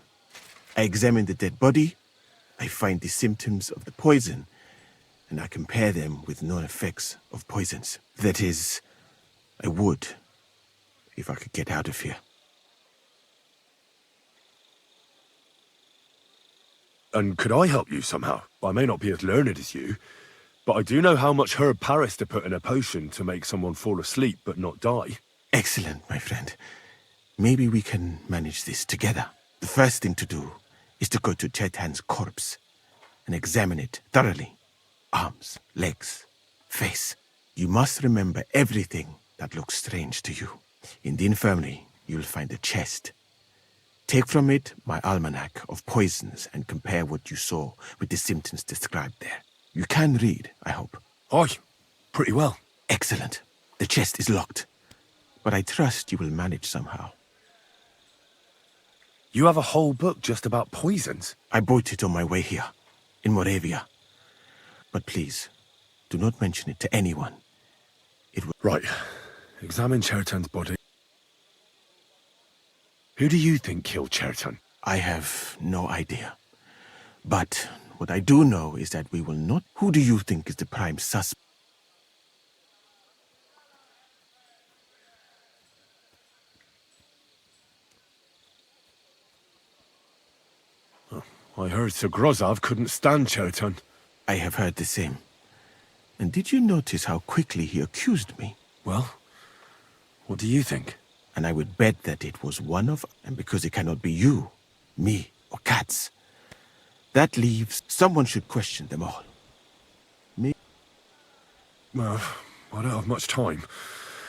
I examine the dead body, I find the symptoms of the poison, and I compare them with known effects of poisons. That is, I would, if I could get out of here. And could I help you somehow? I may not be as learned as you, but I do know how much herb Paris to put in a potion to make someone fall asleep but not die. Excellent, my friend. Maybe we can manage this together. The first thing to do is to go to Chetan's corpse and examine it thoroughly. Arms, legs, face. You must remember everything that looks strange to you. In the infirmary, you'll find a chest. Take from it my almanac of poisons and compare what you saw with the symptoms described there. You can read, I hope. Aye, pretty well. Excellent. The chest is locked, but I trust you will manage somehow. You have a whole book just about poisons? I bought it on my way here, in Moravia. But please, do not mention it to anyone. It will... Right. Examine Chertan's body. Who do you think killed Chertan? I have no idea. But what I do know is that we will not... Who do you think is the prime suspect? I heard Sir Grozov couldn't stand Chertan. I have heard the same. And did you notice how quickly he accused me? Well, what do you think? And I would bet that it was one of... And because it cannot be you, me, or Katz, that leaves... Someone should question them all. Me? Well, I don't have much time.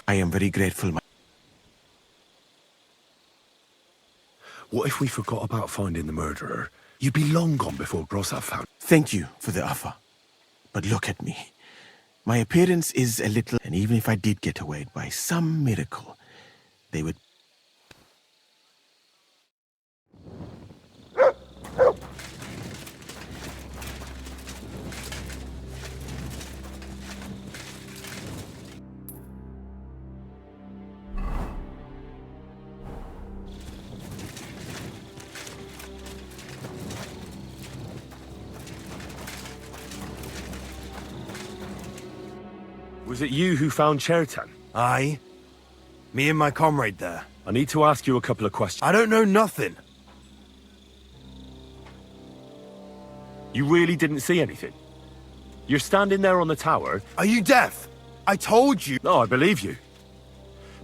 I am very grateful, What if we forgot about finding the murderer? You'd be long gone before Grozov found... Thank you for the offer. But look at me. My appearance is a little... And even if I did get away by some miracle, they would... Was it you who found Chertan? Aye. Me and my comrade there. I need to ask you a couple of questions. I don't know nothing. You really didn't see anything? You're standing there on the tower... Are you deaf? I told you. No, I believe you.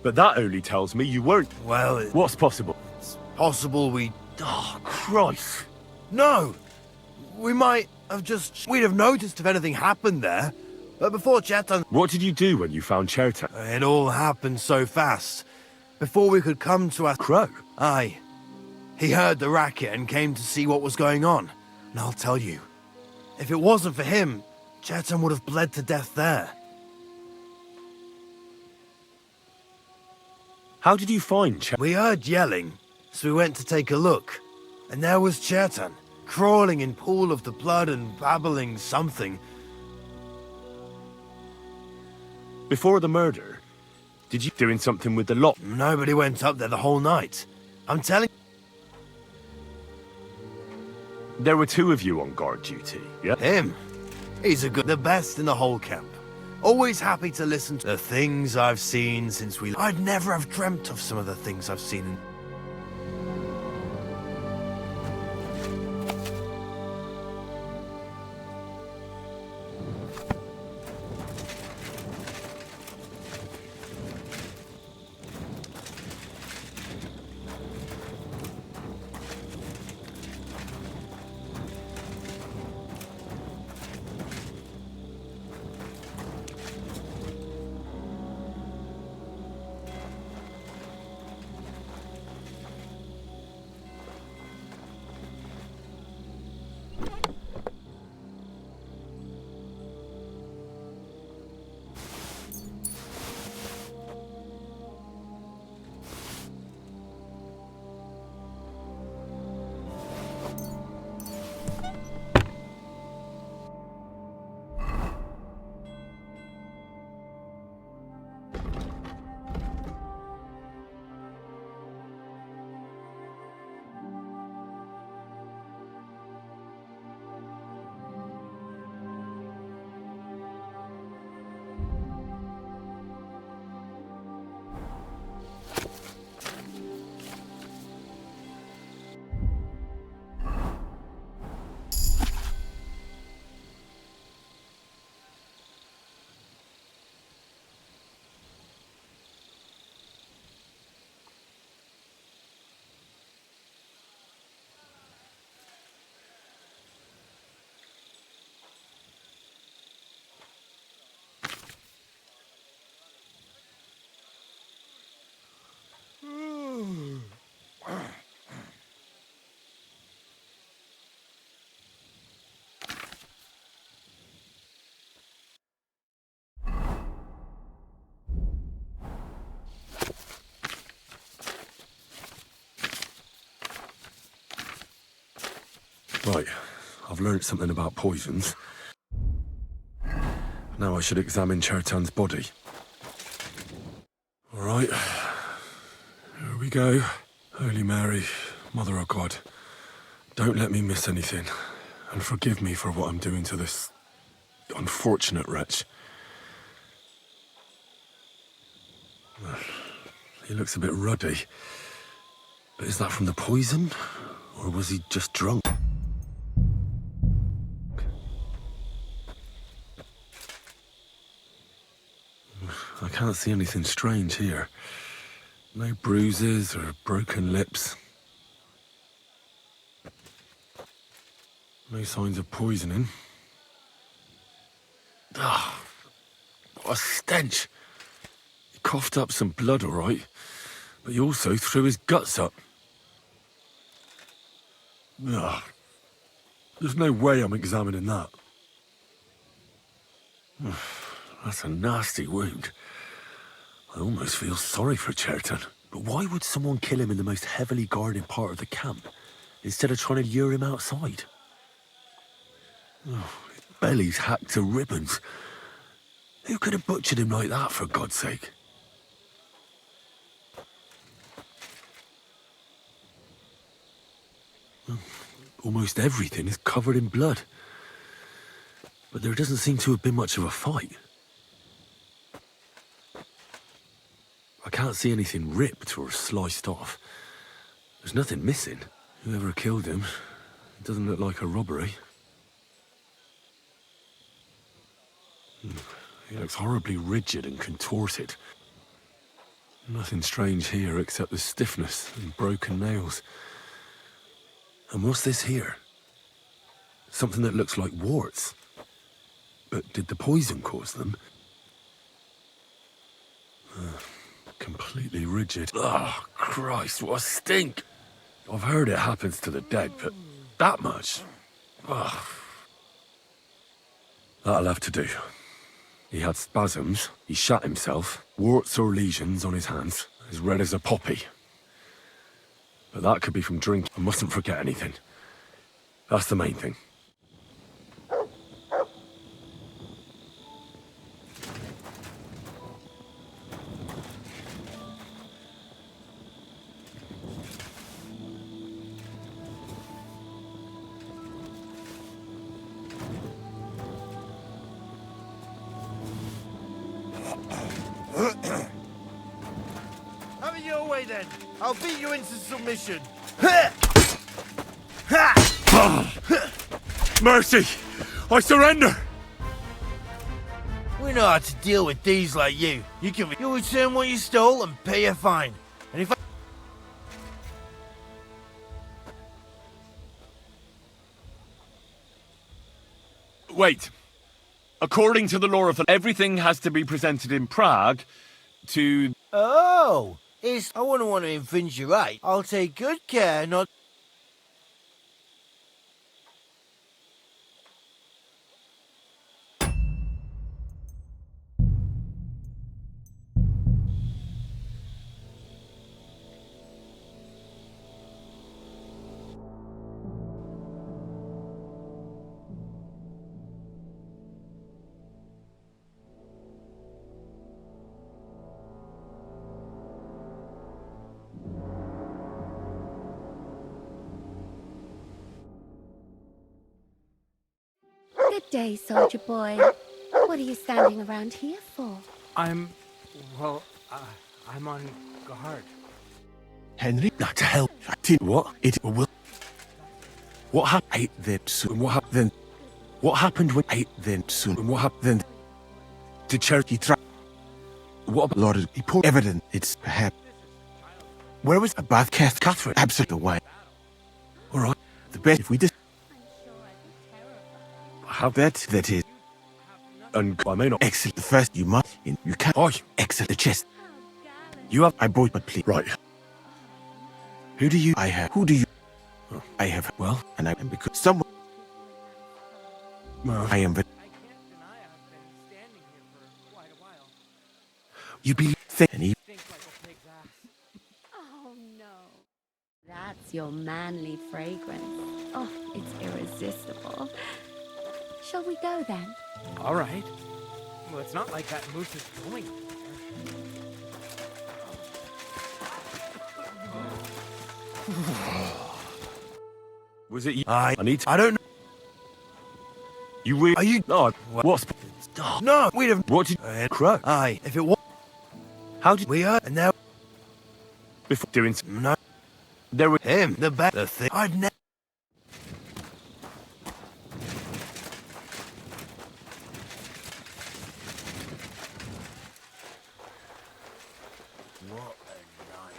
But that only tells me you weren't... Well, What's possible? It's possible we... Oh, Christ. No! We might have just... We'd have noticed if anything happened there. But before Chetan... What did you do when you found Chertan? It all happened so fast. Before we could come to our... Crow? Aye. He heard the racket and came to see what was going on. And I'll tell you, if it wasn't for him, Chetan would have bled to death there. How did you find Chertan? We heard yelling, so we went to take a look. And there was Chetan, crawling in pool of the blood and babbling something. Before the murder, did you doing something with the lock? Nobody went up there the whole night. I'm telling... There were two of you on guard duty, yeah? Him? He's the best in the whole camp. Always happy to listen to the things I've seen since we... I'd never have dreamt of some of the things I've seen in... Right, I've learnt something about poisons. Now I should examine Chertan's body. Alright, here we go. Holy Mary, Mother of God, don't let me miss anything, and forgive me for what I'm doing to this unfortunate wretch. He looks a bit ruddy. But is that from the poison? Or was he just drunk? I can't see anything strange here. No bruises or broken lips. No signs of poisoning. Ah, what a stench. He coughed up some blood, all right, but he also threw his guts up. Ah, there's no way I'm examining that. That's a nasty wound. I almost feel sorry for Chertan. But why would someone kill him in the most heavily guarded part of the camp, instead of trying to lure him outside? Oh, his belly's hacked to ribbons. Who could have butchered him like that, for God's sake? Almost everything is covered in blood. But there doesn't seem to have been much of a fight. I can't see anything ripped or sliced off. There's nothing missing. Whoever killed him, it doesn't look like a robbery. He looks horribly rigid and contorted. Nothing strange here except the stiffness and broken nails. And what's this here? Something that looks like warts. But did the poison cause them? Completely rigid. Oh, Christ, what a stink! I've heard it happens to the dead, but that much? Oh. That'll have to do. He had spasms, he shat himself, warts or lesions on his hands, as red as a poppy. But that could be from drink. I mustn't forget anything. That's the main thing. Have it your way then. I'll beat you into submission. Mercy! I surrender! We know how to deal with thieves like you. You'll return what you stole and pay a fine. And if I... Wait. According to the law of everything has to be presented in Prague to... Oh! I wouldn't want to infringe your right. I'll take good care not... Good day, soldier boy. What are you standing around here for? I'm on guard. Henry? Not to hell. What? It will. What happened then soon? What happened? What happened when ate then soon? What happened? The charity trap. What about Lord, he poured evidence. It's perhaps. Where was a bath Catherine? Absolutely way. All right. The best if we just. How that is. And I may not. Exit the first you must. You can't. Oh, exit the chest. You have. I bought but please. Right. Who do you? I have. Who do you? Oh. I have. Well, and I am because someone. I am. But you be and he. Oh no. That's your manly fragrance. Oh, it's irresistible. Shall we go then? All right. Well, it's not like that moose is going. Was it you? I need to... I don't know. You really... Are you... No, what's... No, we'd have... What did... Crow? Aye, if it was... How did... We heard, and now... Before doing... No. There was... Him, the thing... I'd never... What a night.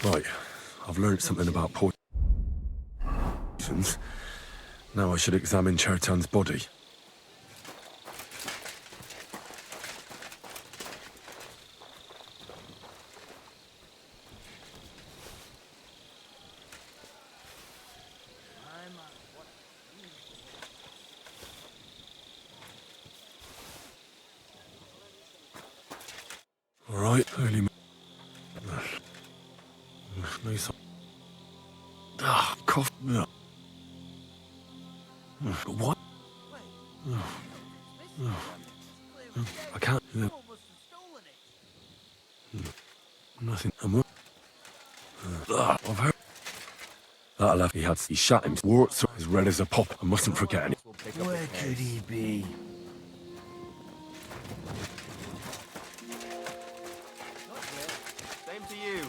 Right, I've learned something about poisons. Now I should examine Chertan's body. All right, early. Nice. Ah, cough. What? I can't. Nothing. I've heard. That'll have. He shot him. Warts as red as a pop. I mustn't forget any. Where could he be? Same to you.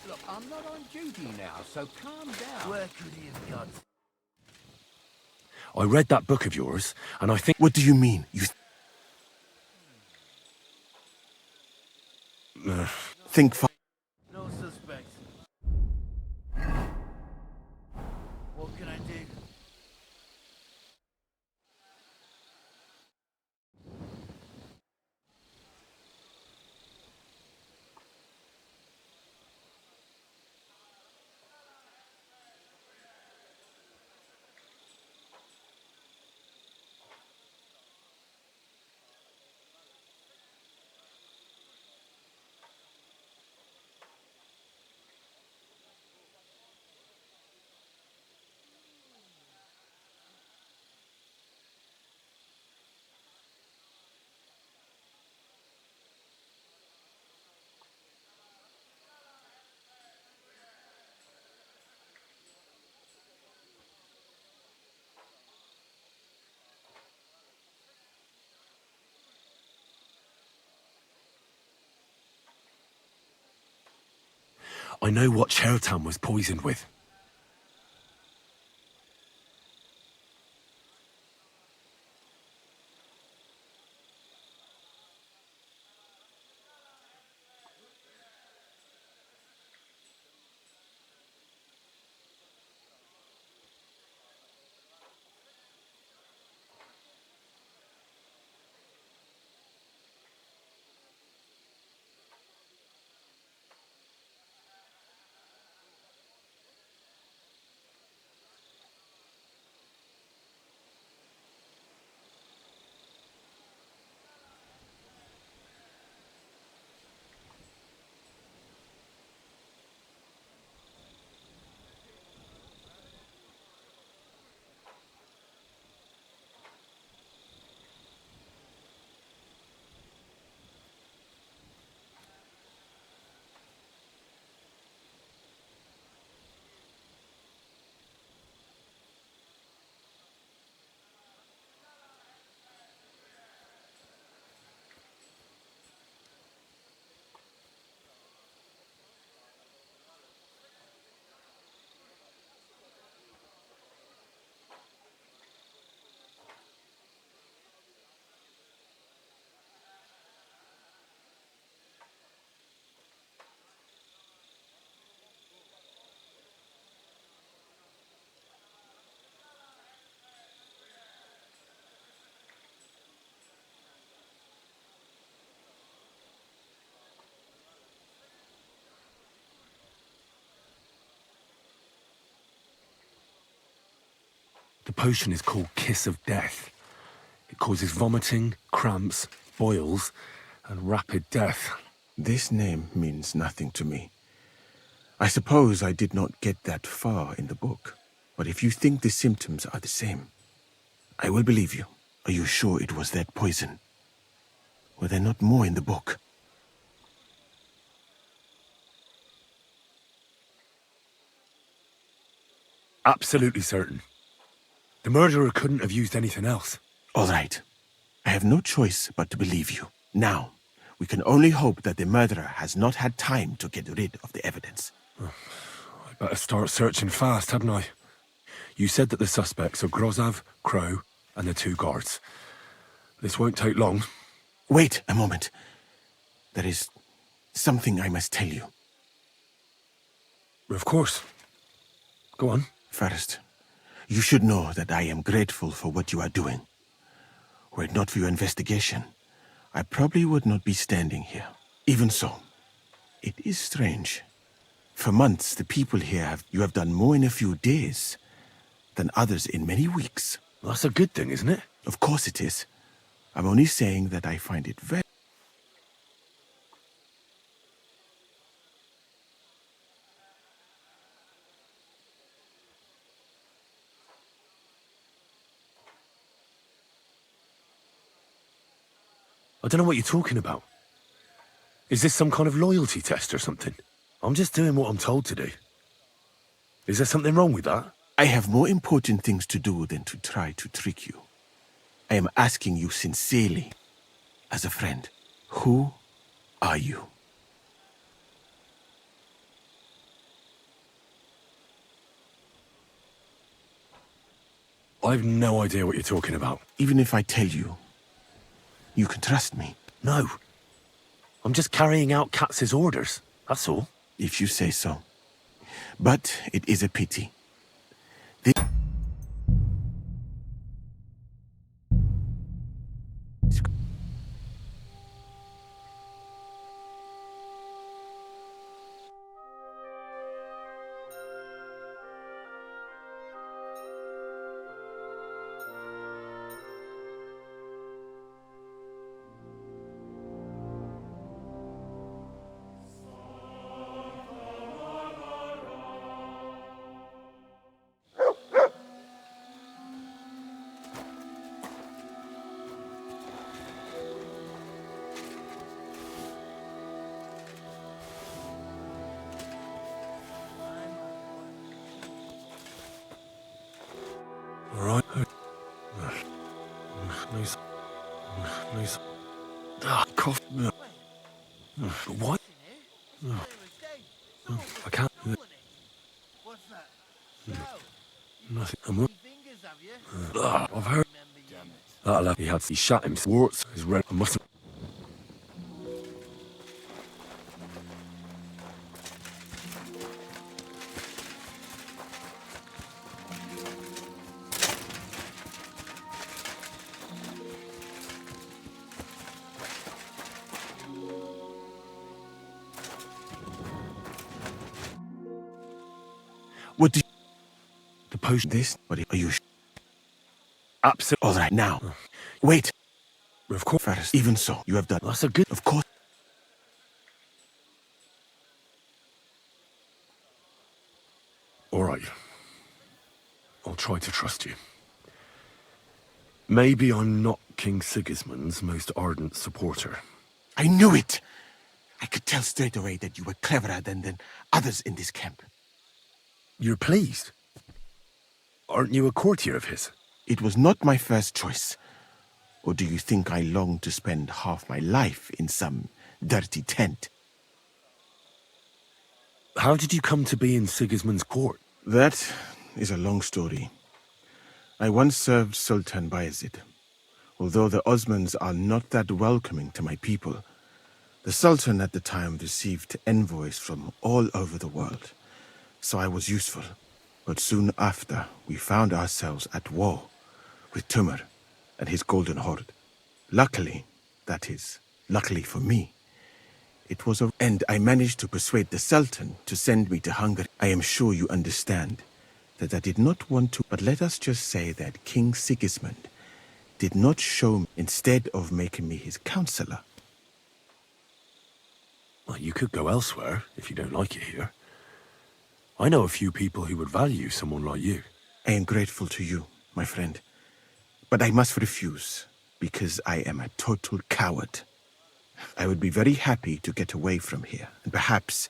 Look, I'm not on duty now, so calm down. Where could he have gone? I read that book of yours, and I think. What do you mean? You think No suspects. What can I do? I know what Chertan was poisoned with. potion is called Kiss of Death. It causes vomiting, cramps, boils, and rapid death. This name means nothing to me. I suppose I did not get that far in the book. But if you think the symptoms are the same, I will believe you. Are you sure it was that poison? Were there not more in the book? Absolutely certain. The murderer couldn't have used anything else. All right. I have no choice but to believe you. Now, we can only hope that the murderer has not had time to get rid of the evidence. I better start searching fast, hadn't I? You said that the suspects are Grozav, Crow, and the 2 guards. This won't take long. Wait a moment. There is something I must tell you. Of course. Go on. First, you should know that I am grateful for what you are doing. Were it not for your investigation, I probably would not be standing here. Even so, it is strange. For months, the people here you have done more in a few days than others in many weeks. Well, that's a good thing, isn't it? Of course it is. I'm only saying that I find it very... I don't know what you're talking about. Is this some kind of loyalty test or something? I'm just doing what I'm told to do. Is there something wrong with that? I have more important things to do than to try to trick you. I am asking you sincerely, as a friend. Who are you? I've no idea what you're talking about. Even if I tell you, you can trust me. No. I'm just carrying out Katz's orders, that's all. If you say so. But it is a pity. Alright. Nice. Nice. Ah, cough. What? I can't. Nothing. I've heard. He shot him. Warts. His red. I mustn't. What do you... The potion. This? What are you... Absolutely. All right, now. Wait. Of course. First, even so, you have done... That's a good... Of course. All right. I'll try to trust you. Maybe I'm not King Sigismund's most ardent supporter. I knew it! I could tell straight away that you were cleverer than others in this camp. You're pleased? Aren't you a courtier of his? It was not my first choice. Or do you think I long to spend half my life in some dirty tent? How did you come to be in Sigismund's court? That is a long story. I once served Sultan Bayezid. Although the Osmans are not that welcoming to my people, the Sultan at the time received envoys from all over the world. So I was useful. But soon after, we found ourselves at war with Tumur and his Golden Horde. Luckily, that is, luckily for me, it was and I managed to persuade the Sultan to send me to Hungary. I am sure you understand. that I did not want to, but let us just say that King Sigismund did not show me instead of making me his counselor. Well, you could go elsewhere if you don't like it here. I know a few people who would value someone like you. I am grateful to you, my friend, but I must refuse because I am a total coward. I would be very happy to get away from here and perhaps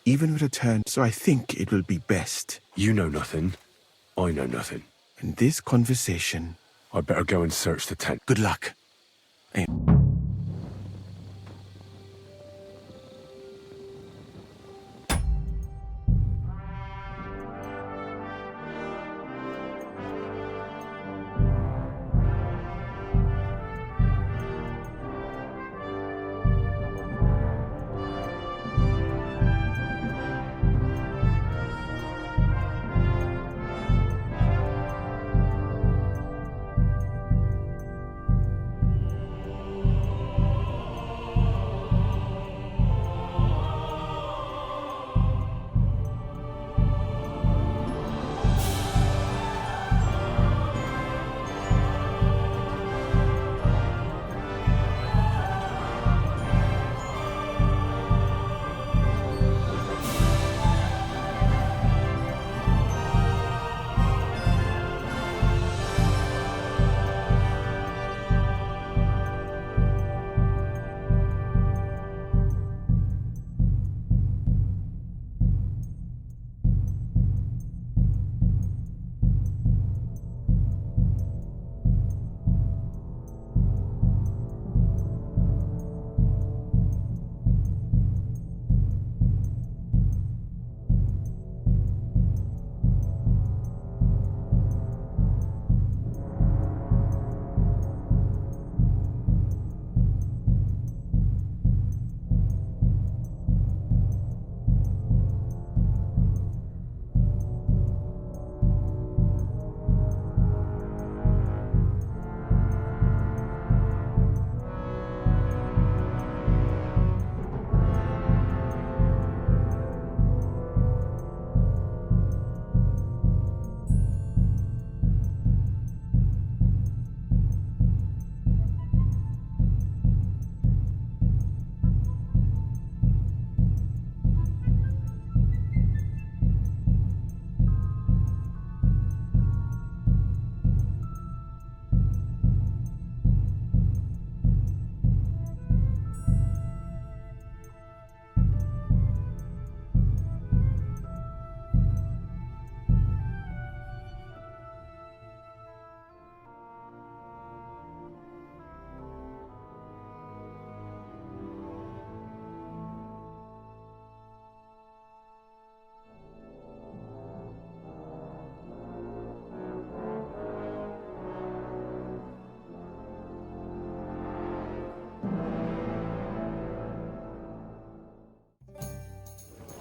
even return, so I think it will be best. You know nothing. I know nothing. In this conversation, I'd better go and search the tent. Good luck.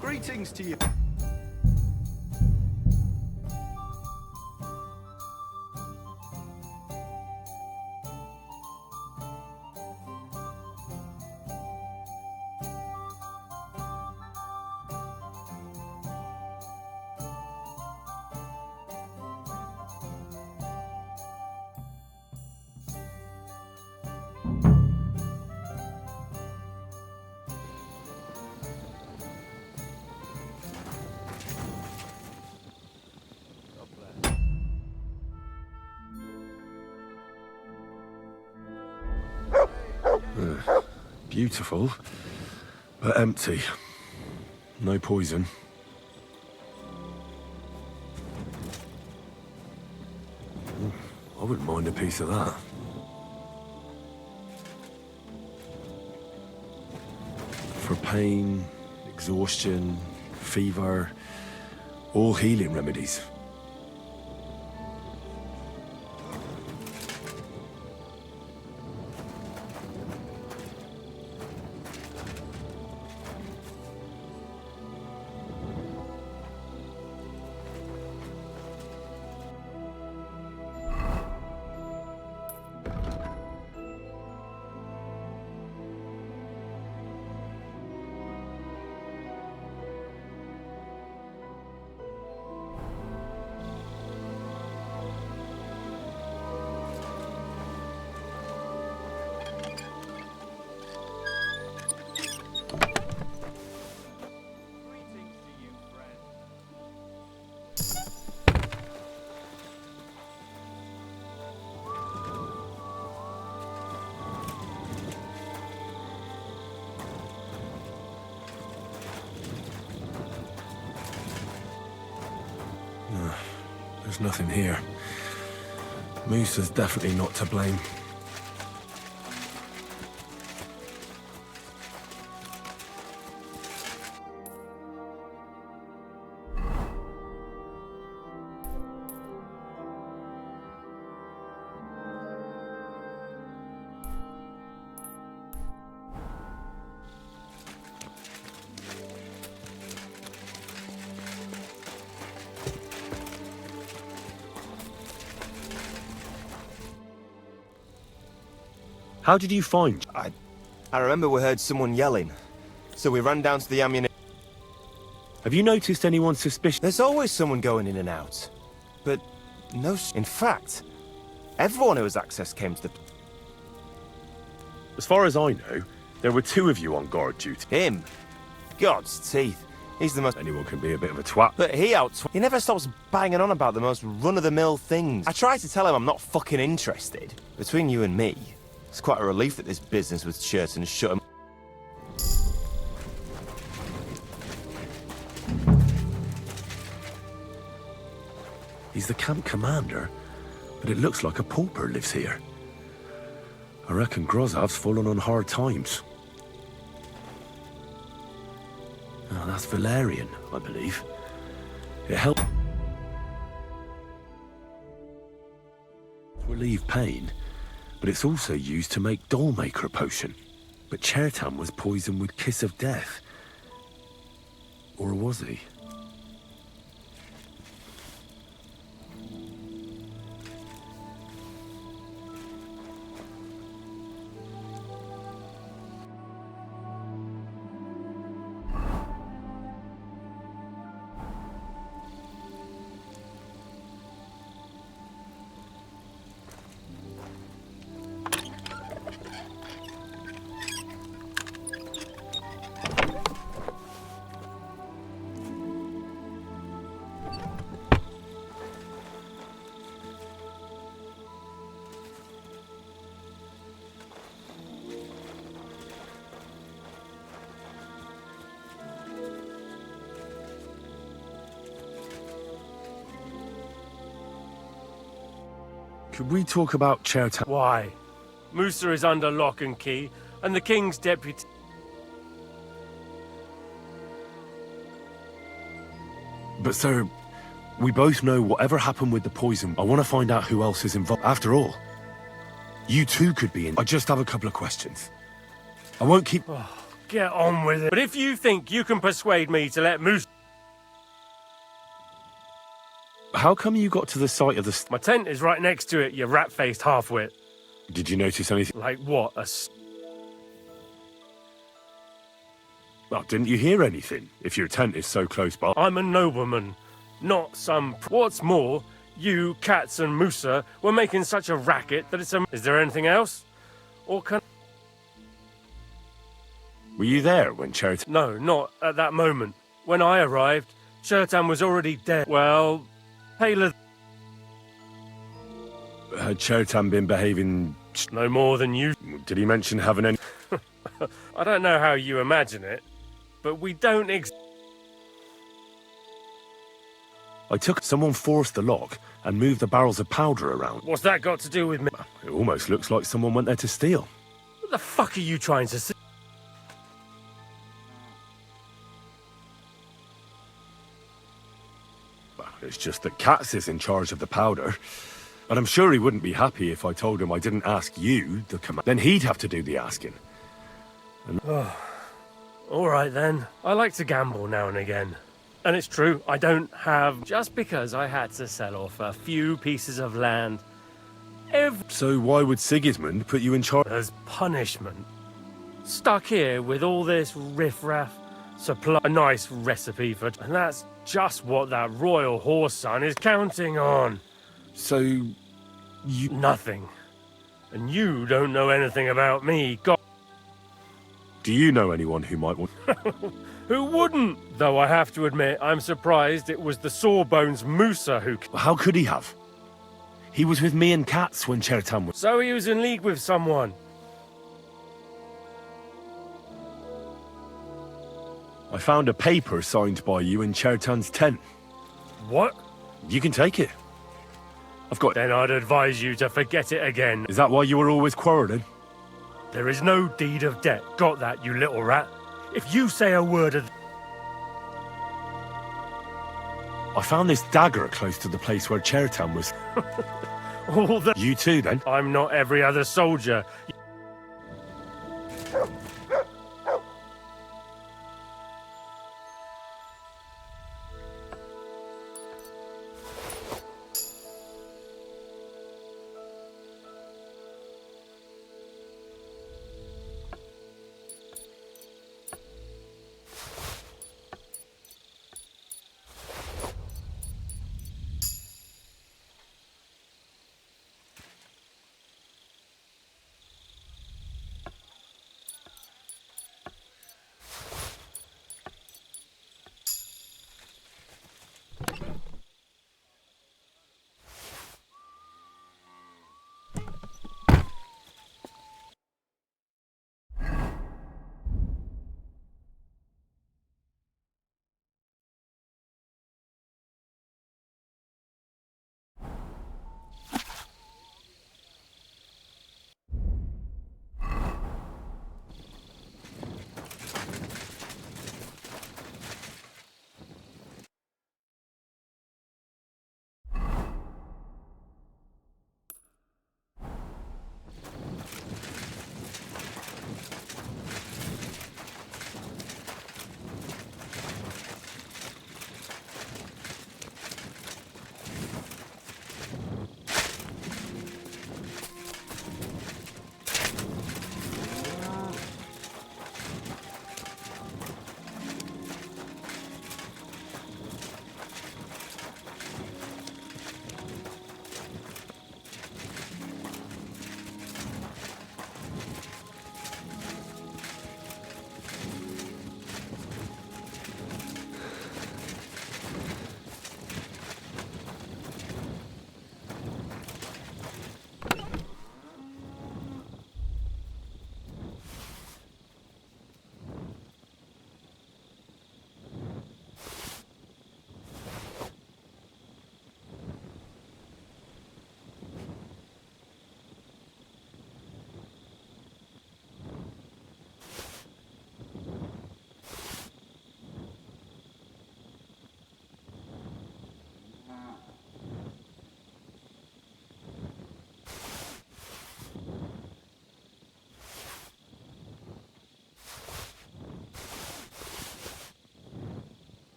Greetings to you. Beautiful, but empty. No poison. I wouldn't mind a piece of that. For pain, exhaustion, fever, all healing remedies. There's nothing here. Musa's definitely not to blame. How did you find? I remember we heard someone yelling, so we ran down to the ammunition. Have you noticed anyone suspicious? There's always someone going in and out, but no. In fact, everyone who has access came to the. As far as I know, there were 2 of you on guard duty. Him? God's teeth. He's the most. Anyone can be a bit of a twat. But he never stops banging on about the most run-of-the-mill things. I tried to tell him I'm not fucking interested. Between you and me, it's quite a relief that this business with Churton shut him. He's the camp commander, but it looks like a pauper lives here. I reckon Grozov's fallen on hard times. Oh, that's Valerian, I believe. It helps relieve pain, but it's also used to make Dollmaker potion. But Chertan was poisoned with Kiss of Death. Or was he? Could we talk about Chertan? Why? Musa is under lock and key, and the king's deputy... But sir, we both know whatever happened with the poison. I want to find out who else is involved. After all, you too could be in. I just have a couple of questions. I won't keep... Oh, get on with it. But if you think you can persuade me to let Musa... How come you got to the site of the... My tent is right next to it, you rat-faced halfwit. Did you notice anything? Like what? Well, didn't you hear anything, if your tent is so close by? I'm a nobleman, not some... What's more, you, Cats and Musa were making such a racket that it's a... Is there anything else? Or can... Were you there when Chertan... No, not at that moment. When I arrived, Chertan was already dead. Well... Paler... Had Chertan been behaving... No more than you... Did he mention having any... I don't know how you imagine it, but we don't I took... Someone forced the lock and moved the barrels of powder around. What's that got to do with me? It almost looks like someone went there to steal. What the fuck are you trying to say? It's just that Katz is in charge of the powder. And I'm sure he wouldn't be happy if I told him I didn't ask you, the command. Then he'd have to do the asking. And... All right then. I like to gamble now and again. And it's true, I don't have... Just because I had to sell off a few pieces of land. So why would Sigismund put you in charge? As punishment. Stuck here with all this riffraff, supply a nice recipe for... And that's just what that royal horse son is counting on. So, you... Nothing. And you don't know anything about me, God. Do you know anyone who might want... Who wouldn't? Though I have to admit, I'm surprised it was the Sawbones Musa who... How could he have? He was with me and Katz when Chertan was... So he was in league with someone. I found a paper signed by you in Chertan's tent. What? You can take it. I've got... Then I'd advise you to forget it again. Is that why you were always quarrelling? There is no deed of debt. Got that, you little rat? If you say a word of... I found this dagger close to the place where Chertan was. All the... You too, then? I'm not every other soldier.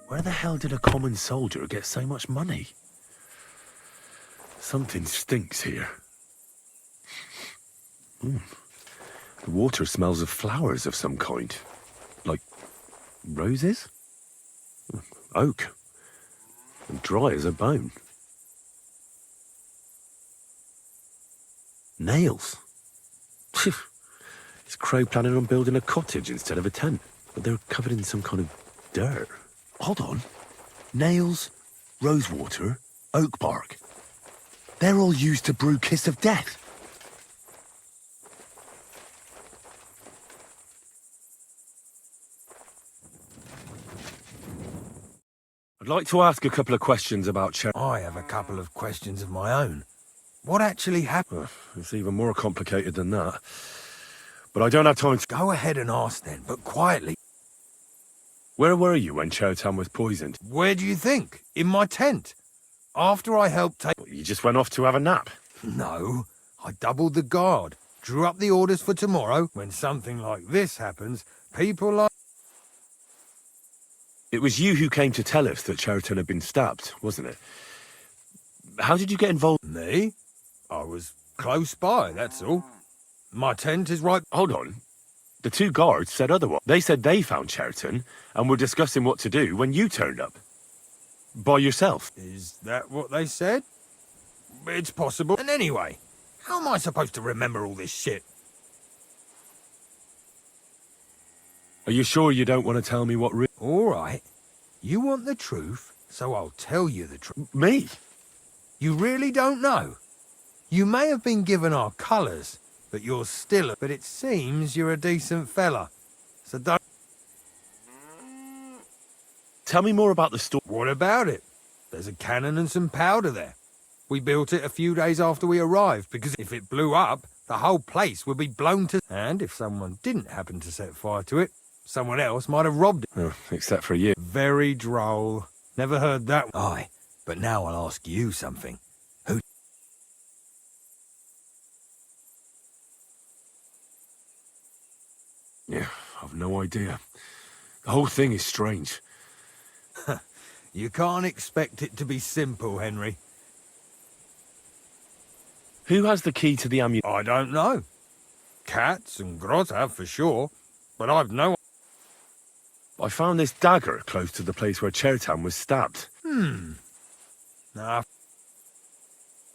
Where the hell did a common soldier get so much money? Something stinks here. The water smells of flowers of some kind. Like roses? Oak. And dry as a bone. Nails. Is Crow planning on building a cottage instead of a tent? But they're covered in some kind of dirt. Hold on. Nails, rosewater, oak bark. They're all used to brew Kiss of Death. I'd like to ask a couple of questions about I have a couple of questions of my own. What actually happened? It's even more complicated than that. But I don't have time to... Go ahead and ask then, but quietly. Where were you when Chertan was poisoned? Where do you think? In my tent. After I helped take... You just went off to have a nap? No. I doubled the guard. Drew up the orders for tomorrow. When something like this happens, people like... It was you who came to tell us that Cheriton had been stabbed, wasn't it? How did you get involved? Me? I was close by, that's all. My tent is right... Hold on. The two guards said otherwise. They said they found Cheriton and were discussing what to do when you turned up. By yourself. Is that what they said? It's possible. And anyway, how am I supposed to remember all this shit? Are you sure you don't want to tell me what All right. You want the truth, so I'll tell you the truth. Me? You really don't know? You may have been given our colours, but you're still... But it seems you're a decent fella. So don't... Tell me more about the story. What about it? There's a cannon and some powder there. We built it a few days after we arrived, because if it blew up, the whole place would be blown to... And if someone didn't happen to set fire to it, someone else might have robbed it. Oh, except for you. Very droll. Never heard that. Aye, but now I'll ask you something. Who... Yeah, I've no idea. The whole thing is strange. You can't expect it to be simple, Henry. Who has the key to the ammunition? I don't know. Cats and Groz have for sure, but I've no... I found this dagger close to the place where Cheriton was stabbed. Nah.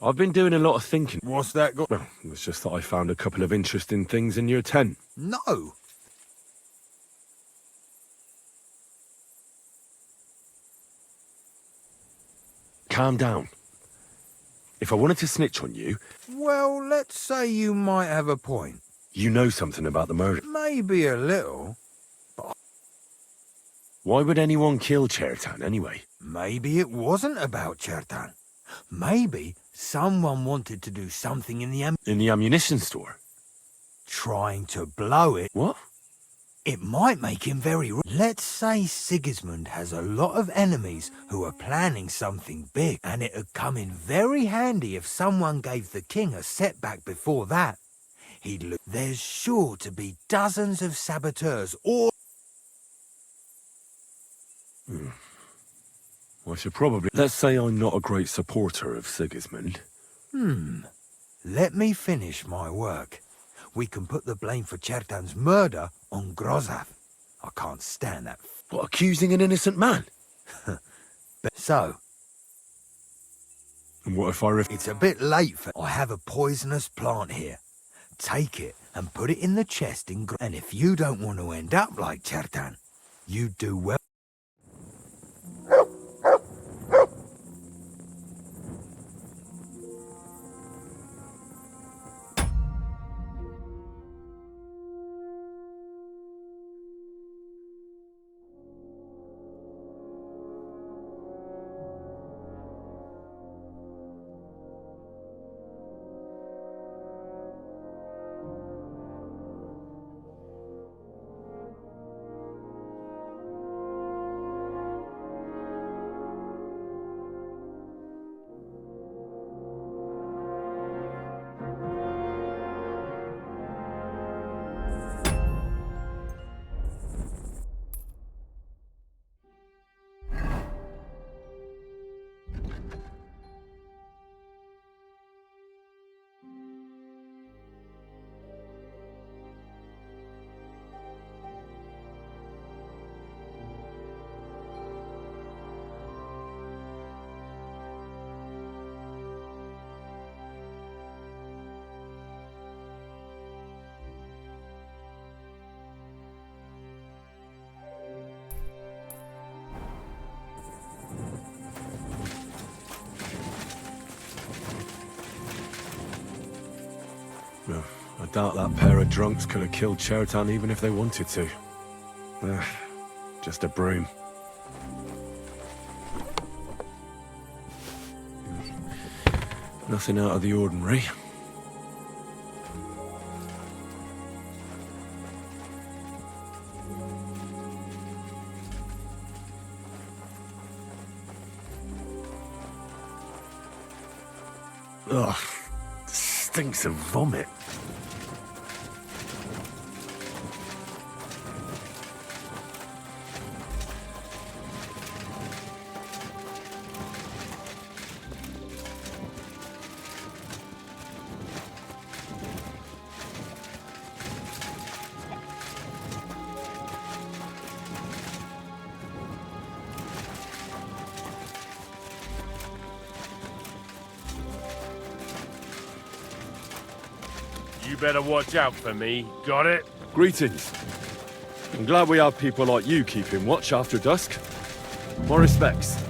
I've been doing a lot of thinking. What's that got... Well, it's just that I found a couple of interesting things in your tent. No. Calm down. If I wanted to snitch on you... Well, let's say you might have a point. You know something about the murder. Maybe a little. Why would anyone kill Cheriton anyway? Maybe it wasn't about Cheriton. Maybe someone wanted to do something in the ammunition store? Trying to blow it. What? It might make him very... Let's say Sigismund has a lot of enemies who are planning something big, and it'd come in very handy if someone gave the king a setback before that. He'd look... There's sure to be dozens of saboteurs all... I should probably... Let's say I'm not a great supporter of Sigismund. Let me finish my work. We can put the blame for Cheriton's murder on Grozav. I can't stand that. What, accusing an innocent man? So... And what if I... It's a bit late for... I have a poisonous plant here. Take it and put it in the chest in... And if you don't want to end up like Cheriton, you do well. No, I doubt that pair of drunks could have killed Cheriton even if they wanted to. Just a broom. Nothing out of the ordinary. Ugh, stinks of vomit. better watch out for me. Got it? Greetings. I'm glad we have people like you keeping watch after dusk. My respects.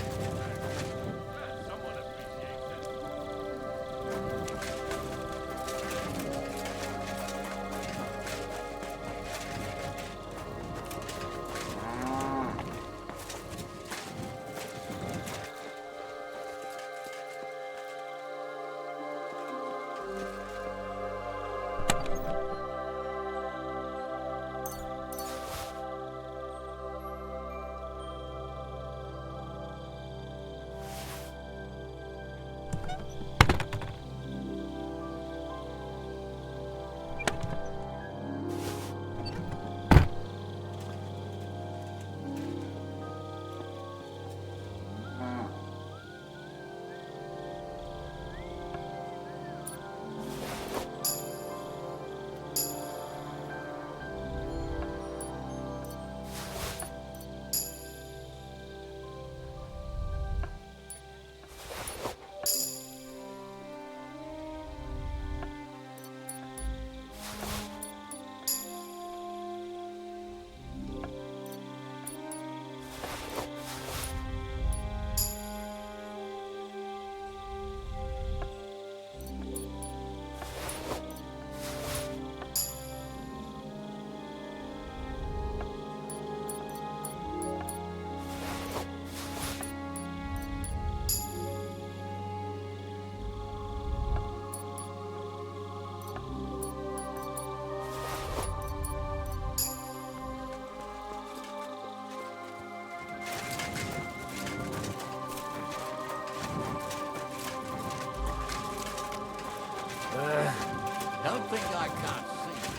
Don't think I can't see.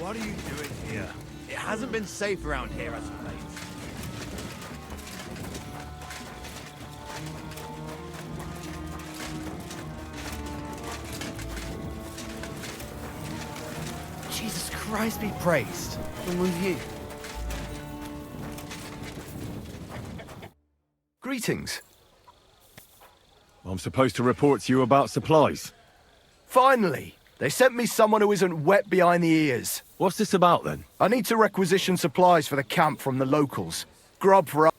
What are you doing here? It hasn't been safe around here, I suppose. Jesus Christ be praised. What's wrong with you? Greetings. I'm supposed to report to you about supplies. Finally! They sent me someone who isn't wet behind the ears. What's this about, then? I need to requisition supplies for the camp from the locals. Grub for us.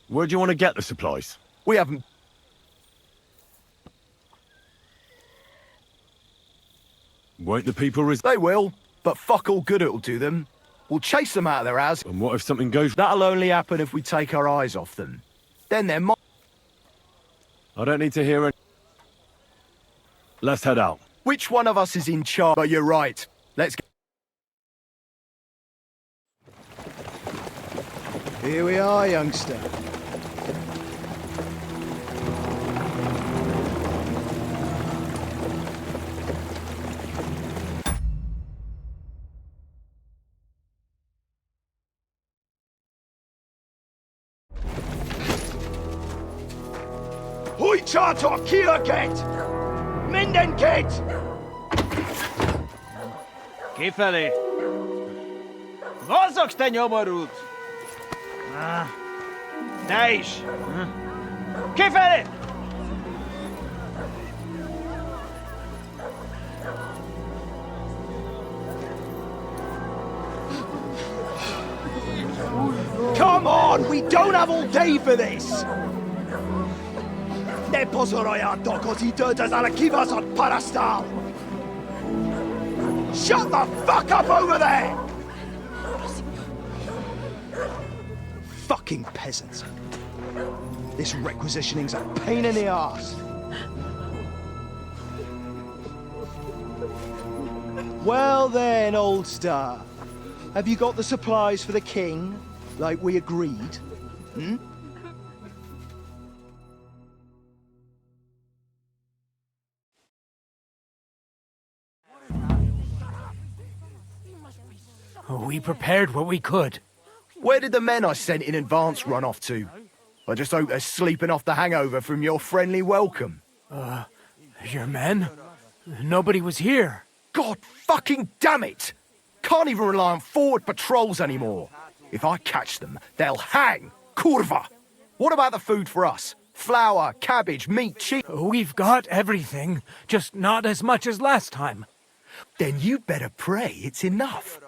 Where do you want to get the supplies? We haven't... Won't the people They will, but fuck all good it'll do them. We'll chase them out of their house. And what if something goes... That'll only happen if we take our eyes off them. Then there might... I don't need to hear it. Let's head out. Which one of us is in charge? But you're right. Let's go. Here we are, youngster. Charter Kierket! Mindenkit! Kifelé! Mozogsz, te nyomorult! Te is! Kifelé! Come on, we don't have all day for this! Ne pozorojato così dödas alla kivas od parastal! Shut the fuck up over there! Fucking peasants. This requisitioning's a pain in the arse. Well then, old star. Have you got the supplies for the king, like we agreed? Hmm? We prepared what we could. Where did the men I sent in advance run off to? I just hope they're sleeping off the hangover from your friendly welcome. Your men? Nobody was here. God fucking damn it! Can't even rely on forward patrols anymore. If I catch them, they'll hang. Kurva! What about the food for us? Flour, cabbage, meat, cheese? We've got everything, just not as much as last time. Then you better pray it's enough.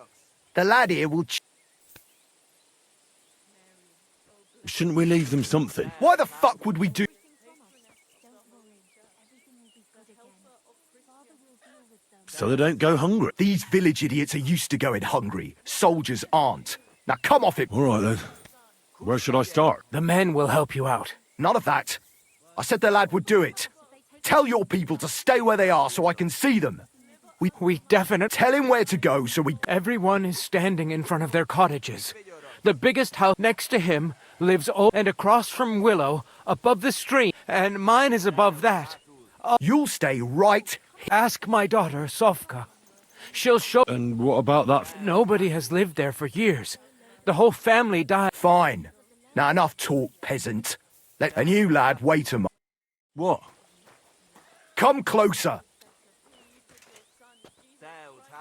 The lad here will... Shouldn't we leave them something? Why the fuck would we do... So they don't go hungry. These village idiots are used to going hungry. Soldiers aren't. Now come off it. All right then. Where should I start? The men will help you out. None of that. I said the lad would do it. Tell your people to stay where they are so I can see them. We definitely... Tell him where to go so we... Everyone is standing in front of their cottages. The biggest house next to him lives and across from Willow, above the stream, and mine is above that. You'll stay right... Ask my daughter, Sofka. She'll show... And what about that? Nobody has lived there for years. The whole family died. Fine. Now enough talk, peasant. And you, lad, wait a moment. What? Come closer.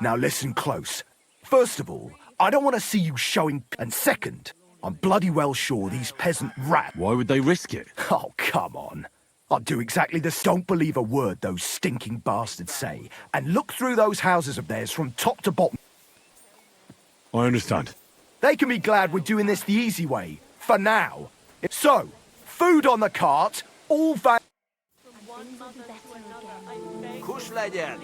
Now listen close. First of all, I don't want to see you showing... And second, I'm bloody well sure these peasant rats... Why would they risk it? Oh, come on. I'll do exactly this. Don't believe a word those stinking bastards say. And look through those houses of theirs from top to bottom. I understand. They can be glad we're doing this the easy way. For now. So, food on the cart, all va... Kuss legyen!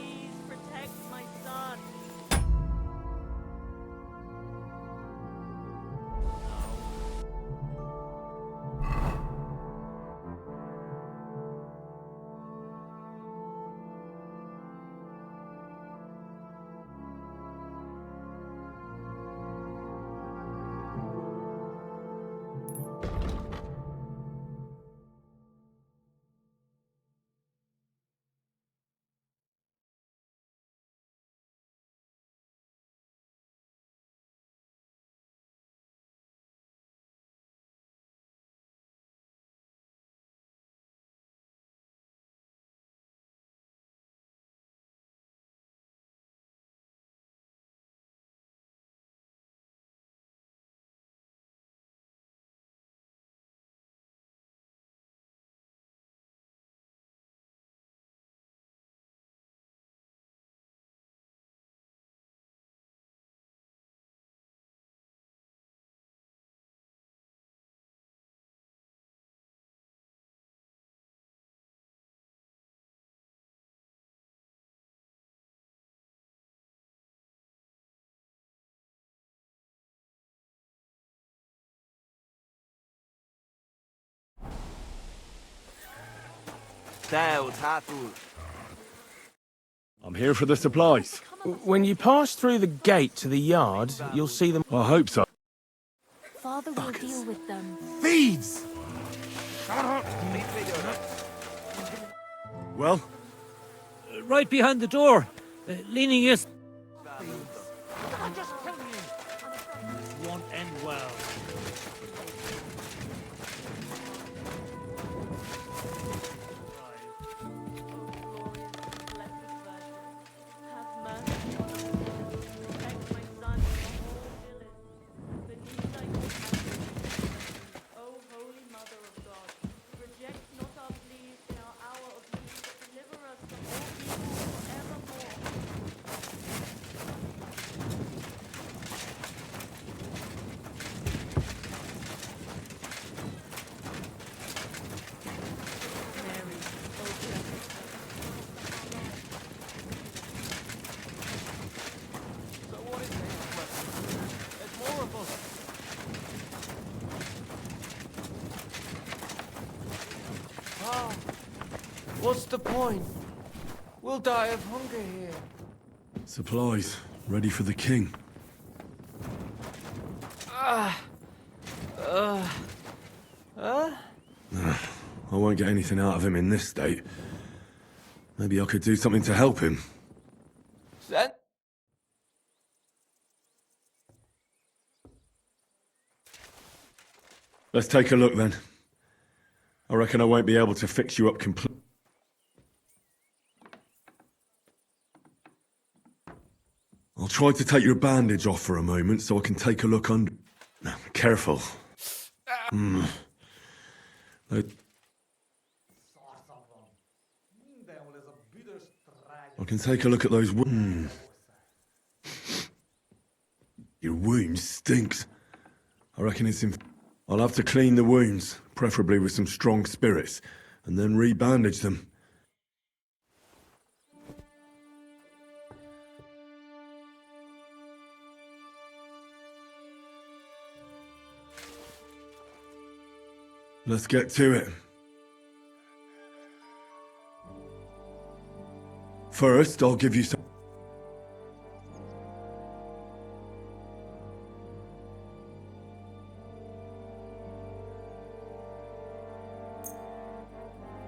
I'm here for the supplies. When you pass through the gate to the yard, you'll see them. I hope so. Father will deal with them. Thieves! Well? Right behind the door, leaning his... Won't end well. What's the point? We'll die of hunger here. Supplies, ready for the king. I won't get anything out of him in this state. Maybe I could do something to help him. Then? Let's take a look then. I reckon I won't be able to fix you up completely. I'll try to take your bandage off for a moment so I can take a look under. Now, careful. I can take a look at those wounds. Your wound stinks. I reckon it's in... I'll have to clean the wounds, preferably with some strong spirits, and then re-bandage them. Let's get to it. First, I'll give you some...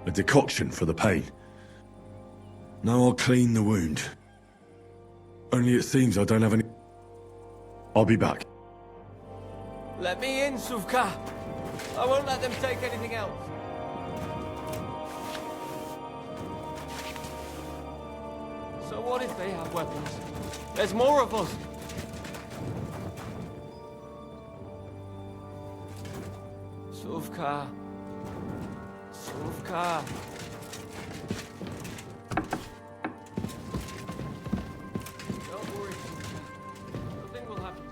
a decoction for the pain. Now I'll clean the wound. Only it seems I don't have any... I'll be back. Let me in, Suvka. I won't let them take anything else. So what if they have weapons? There's more of us. Suvka. Suvka. Don't worry, Suvka. Nothing will happen.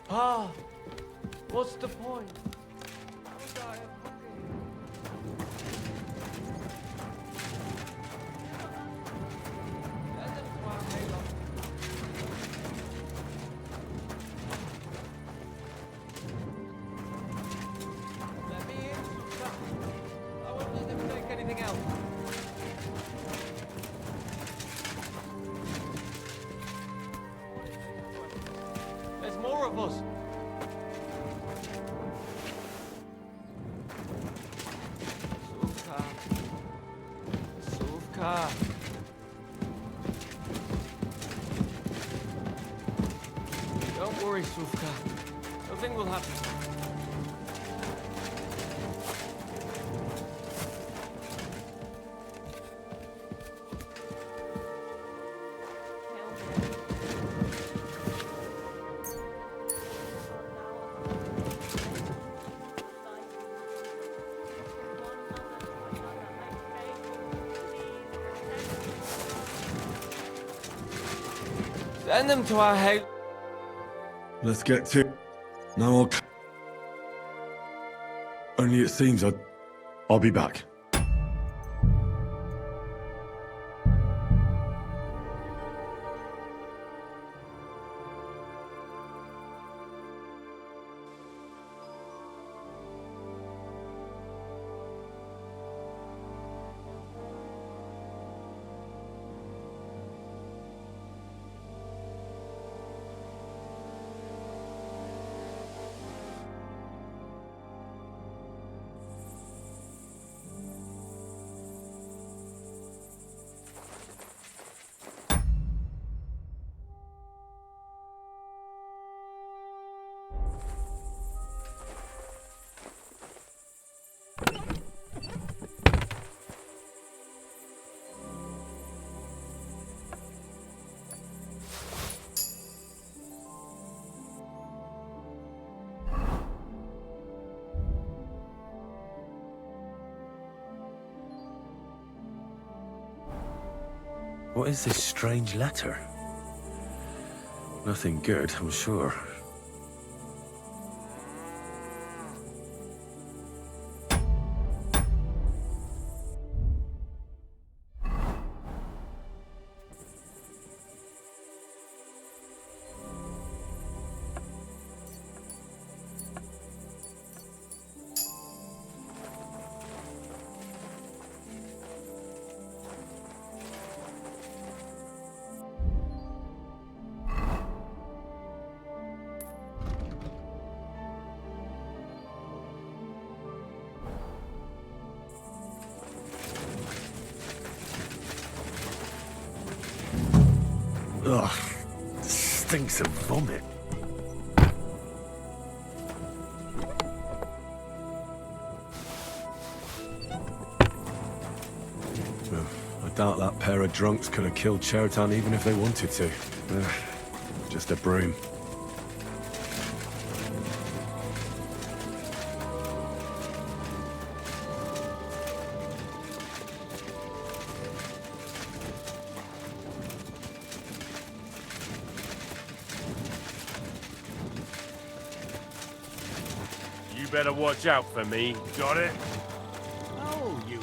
Pa, what's the point? Let me in, Suvka. I won't let them take anything else. There's more of us. Suvka. Suvka. Don't worry, Suvka. Nothing will happen. Send them to our house. Let's get to... Now I'll... Only it seems I'll be back. What is this strange letter? Nothing good, I'm sure. Ugh, stinks of vomit. Well, I doubt that pair of drunks could have killed Cheriton even if they wanted to. Just a broom. You better watch out for me, got it? Oh, you...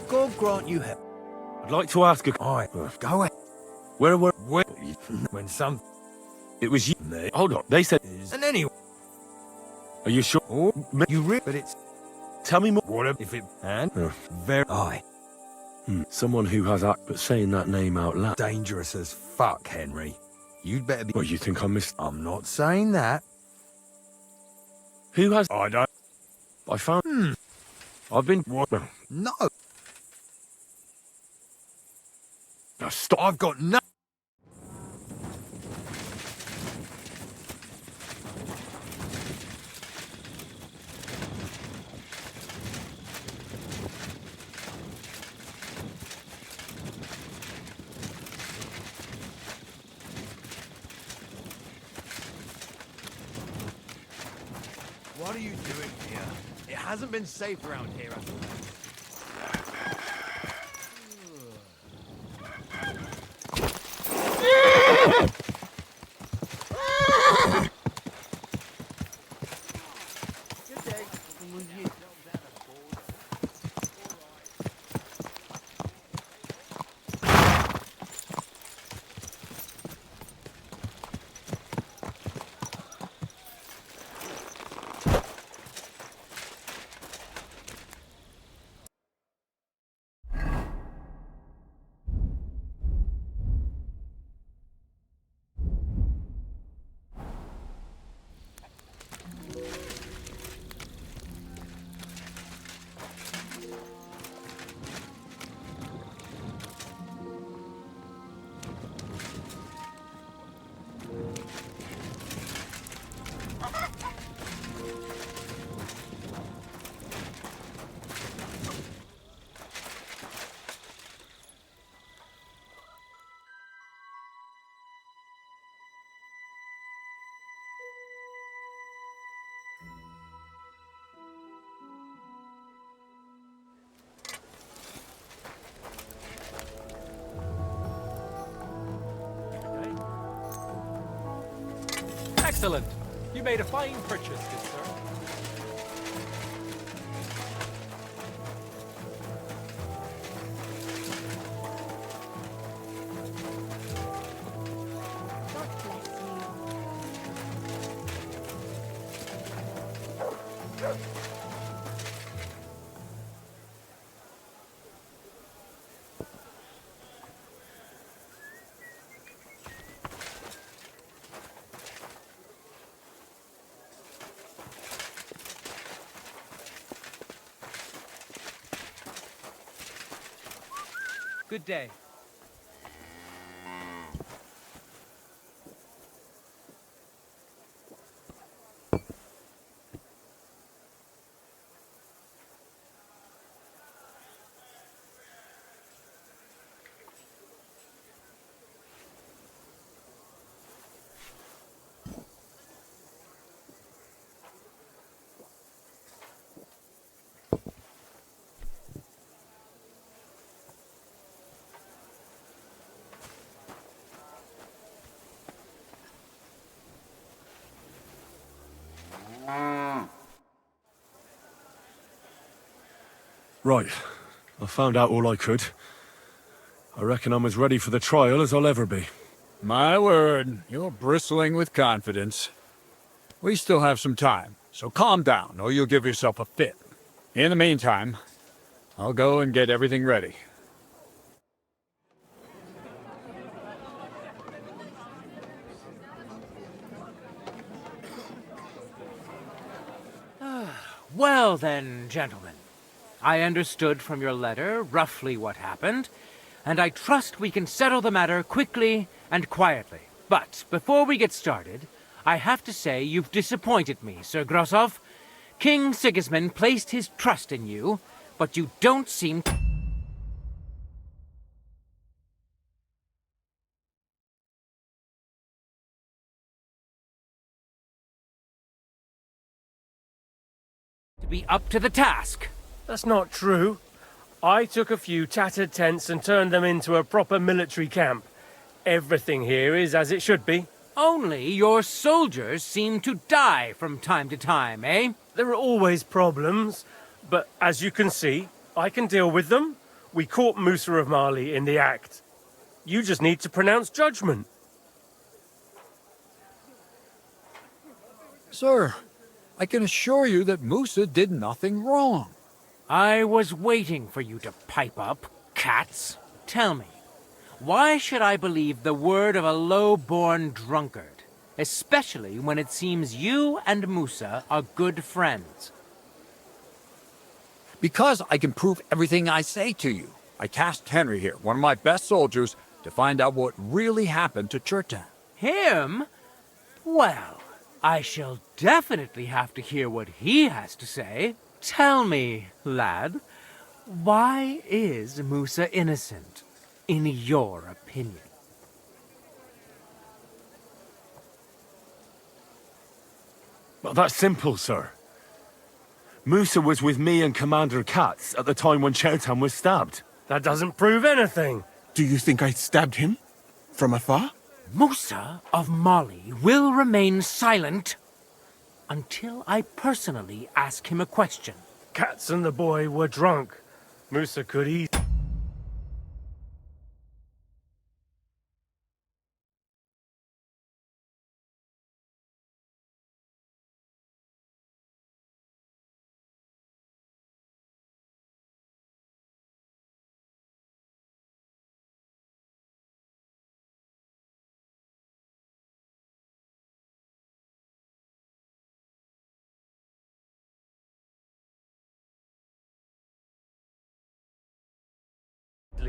God grant you help. I'd like to ask a... Aye, go ahead. Where were... When some... It was you... Hold on, they said... And anyway... Are you sure? Oh, you but it's... Tell me more. What if it... And... Very... Aye. Someone who has act, but saying that name out loud. Dangerous as fuck, Henry. You'd better be... Well, you think I missed... I'm not saying that. Who has... I don't... I found... I've been... What? No. Now stop. I've got no... What are you doing here? It hasn't been safe around here. Good day. Excellent. You made a fine purchase, good sir. Good day. Right. I found out all I could. I reckon I'm as ready for the trial as I'll ever be. My word, you're bristling with confidence. We still have some time, so calm down, or you'll give yourself a fit. In the meantime, I'll go and get everything ready. Well then, gentlemen. I understood from your letter roughly what happened, and I trust we can settle the matter quickly and quietly. But before we get started, I have to say you've disappointed me, Sir Grosov. King Sigismund placed his trust in you, but you don't seem to be up to the task. That's not true. I took a few tattered tents and turned them into a proper military camp. Everything here is as it should be. Only your soldiers seem to die from time to time, eh? There are always problems, but as you can see, I can deal with them. We caught Musa of Mali in the act. You just need to pronounce judgment. Sir, I can assure you that Musa did nothing wrong. I was waiting for you to pipe up, cats. Tell me, why should I believe the word of a low-born drunkard, especially when it seems you and Musa are good friends? Because I can prove everything I say to you. I tasked Henry here, one of my best soldiers, to find out what really happened to Chertan. Him? Well, I shall definitely have to hear what he has to say. Tell me, lad, why is Musa innocent, in your opinion? Well, that's simple, sir. Musa was with me and Commander Katz at the time when Chertan was stabbed. That doesn't prove anything. Do you think I stabbed him? From afar? Musa of Mali will remain silent until I personally ask him a question. Katz and the boy were drunk. Musa could eat.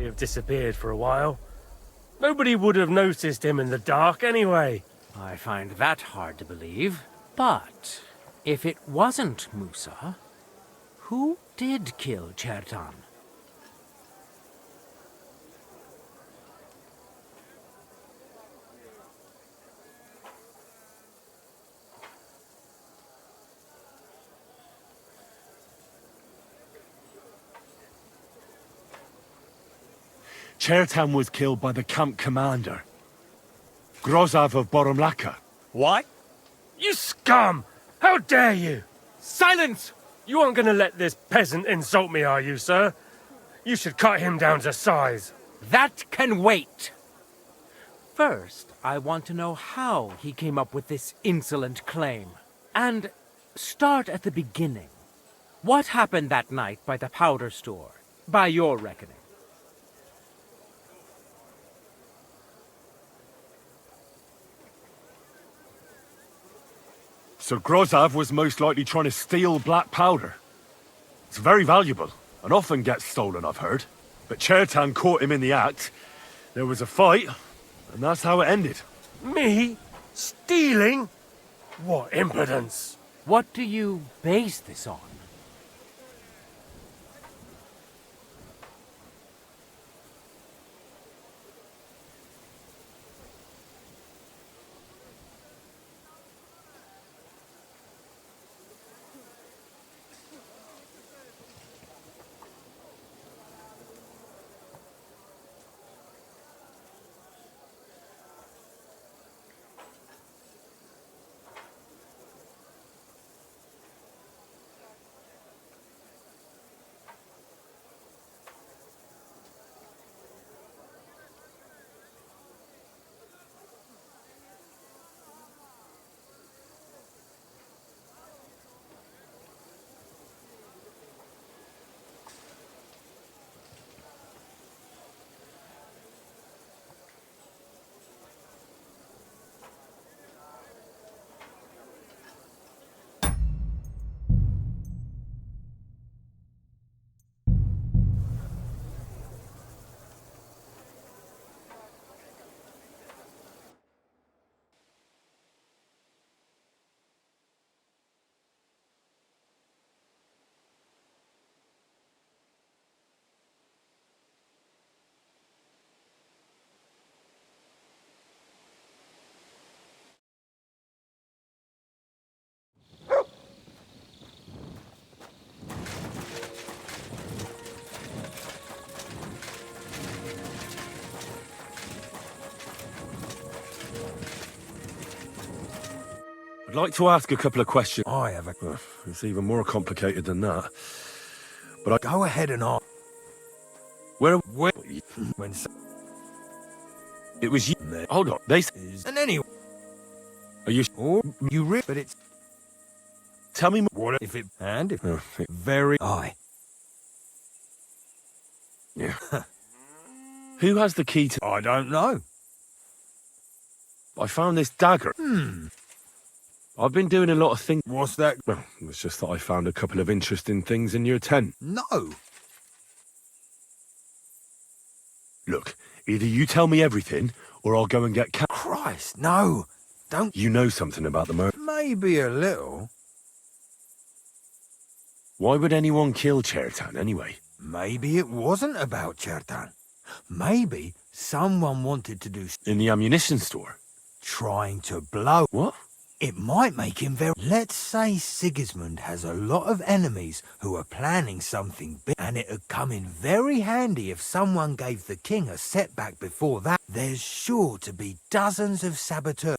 Have disappeared for a while. Nobody would have noticed him in the dark anyway. I find that hard to believe. But if it wasn't Musa, who did kill Chertan? Chertan was killed by the camp commander, Grozov of Boromlaka. What? You scum! How dare you? Silence! You aren't going to let this peasant insult me, are you, sir? You should cut him down to size. That can wait. First, I want to know how he came up with this insolent claim. And start at the beginning. What happened that night by the powder store, by your reckoning? Sir Grozav was most likely trying to steal black powder. It's very valuable, and often gets stolen, I've heard. But Chertan caught him in the act. There was a fight, and that's how it ended. Me? Stealing? What impudence! What do you base this on? I'd like to ask a couple of questions. I have a... It's even more complicated than that. But I... Go ahead and ask. Where... When... It was you... Hold on. They... And anyway... Are you... Oh, you rip, but it's... Tell me more... What if it... And if it... Very... Aye. Yeah. Who has the key to... I don't know. I found this dagger. I've been doing a lot of things. What's that? Well, it's just that I found a couple of interesting things in your tent. No. Look, either you tell me everything, or I'll go and get Christ, no. Don't... You know something about the murder. Maybe a little. Why would anyone kill Chertan, anyway? Maybe it wasn't about Chertan. Maybe someone wanted to do... In the ammunition store? Trying to blow... What? It might make him very... Let's say Sigismund has a lot of enemies who are planning something big, and it'd come in very handy if someone gave the king a setback before that. There's sure to be dozens of saboteurs.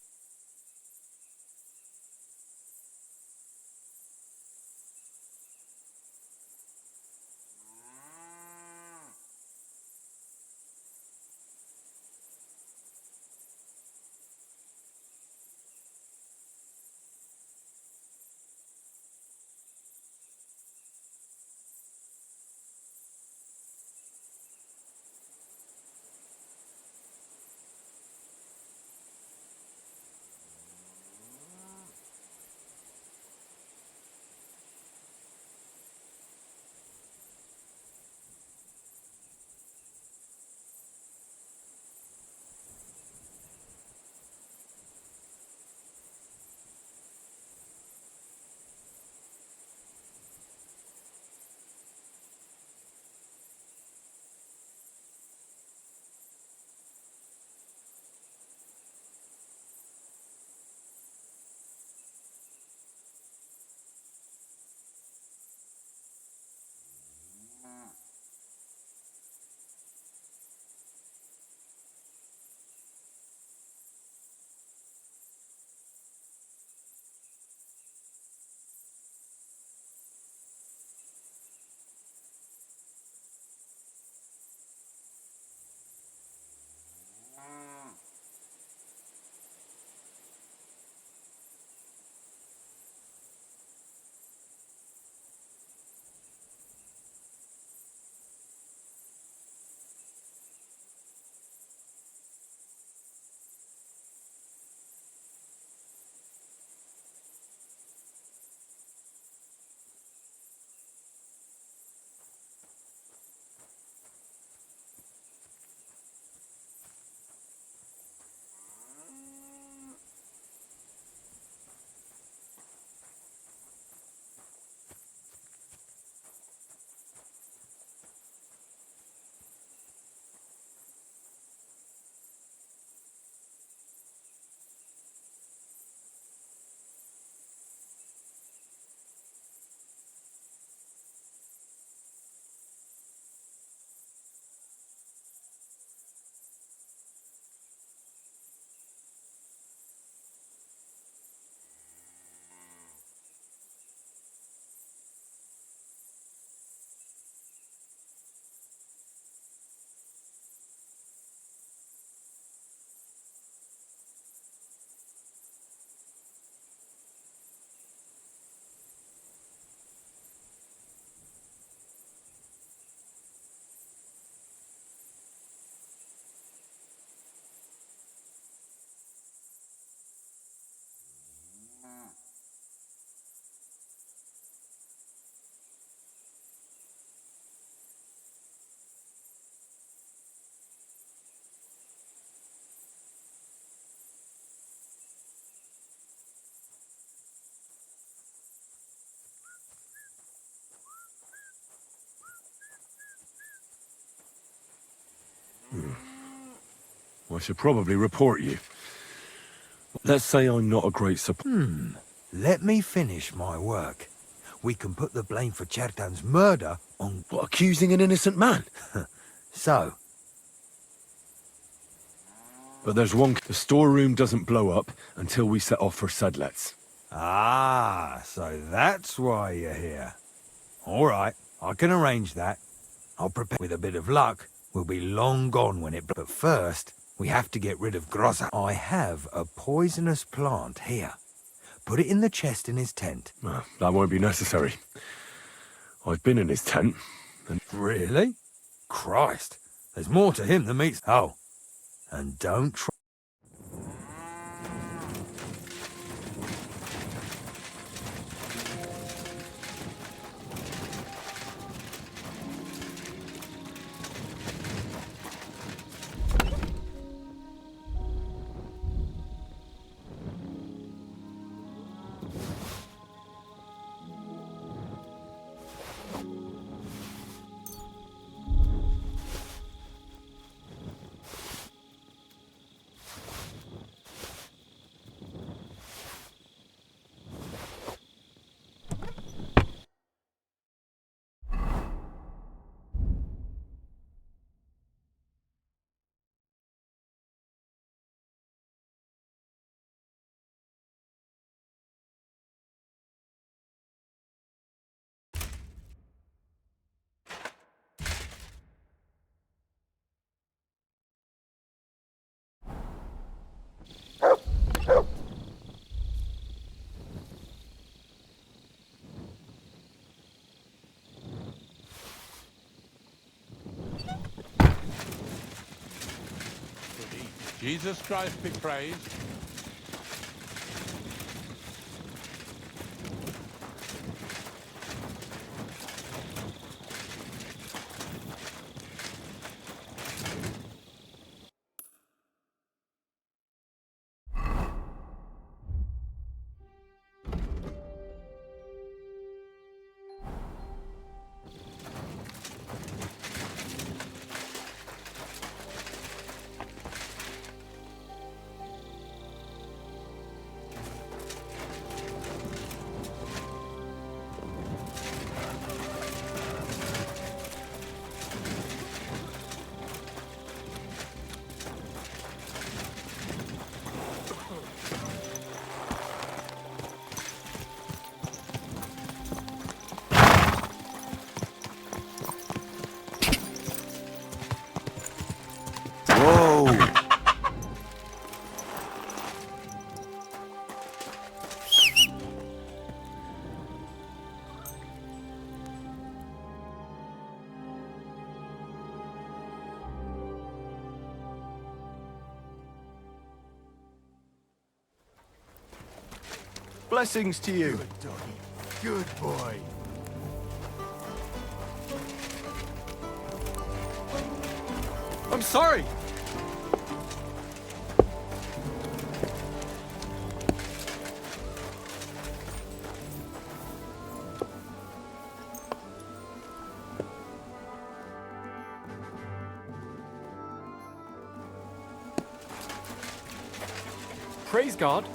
I should probably report you. Let's say I'm not a great Let me finish my work. We can put the blame for Chertan's murder on... What, accusing an innocent man? So? But there's one... The storeroom doesn't blow up until we set off for Sedlets. Ah, so that's why you're here. All right, I can arrange that. I'll prepare. With a bit of luck, we'll be long gone when it... But first, we have to get rid of Grossa. I have a poisonous plant here. Put it in the chest in his tent. That won't be necessary. I've been in his tent, and... Really? Christ, there's more to him than meets... Oh, and don't try... Jesus Christ be praised. Blessings to you. Good doggy. Good boy. I'm sorry. Praise God.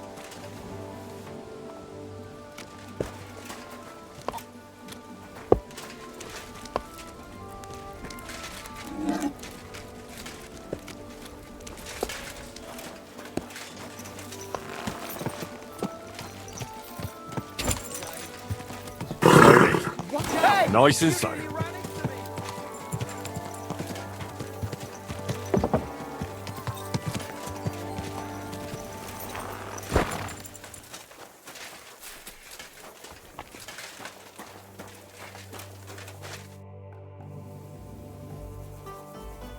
Nice and slow.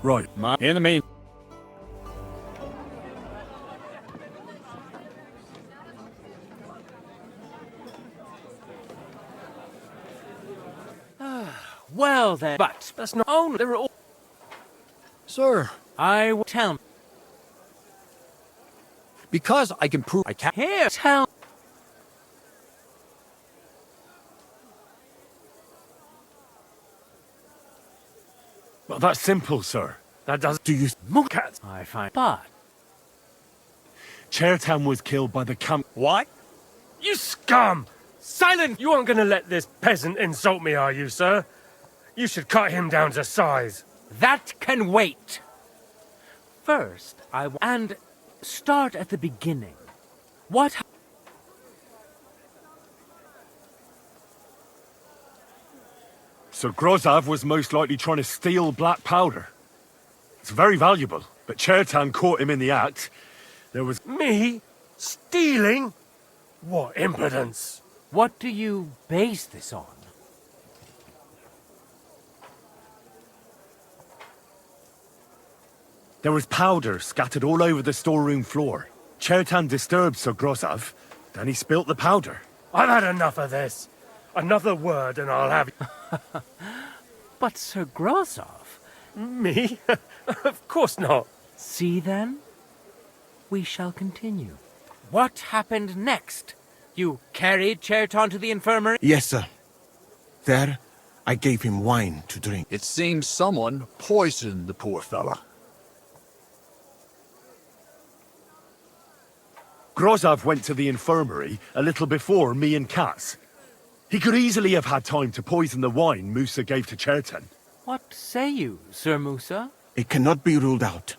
Right. In the mean... Well then, but that's not only there are all... Sir. I will tell... Because I can prove... I can't... Here, tell... Well, that's simple, sir. That does... Do you... Mukat? I find... But... Chertan was killed by the camp... What? You scum! Silent! You aren't gonna let this peasant insult me, are you, sir? You should cut him down to size. That can wait. First, and start at the beginning. What... So Grozav was most likely trying to steal black powder. It's very valuable, but Chertan caught him in the act. There was... Me? Stealing? What impudence! What do you base this on? There was powder scattered all over the storeroom floor. Chertan disturbed Sir Grozav, then he spilt the powder. I've had enough of this. Another word and I'll have you. But Sir Grozav... Me? Of course not. See then? We shall continue. What happened next? You carried Chertan to the infirmary? Yes, sir. There, I gave him wine to drink. It seems someone poisoned the poor fella. Grozav went to the infirmary a little before me and Katz. He could easily have had time to poison the wine Musa gave to Chertan. What say you, Sir Musa? It cannot be ruled out.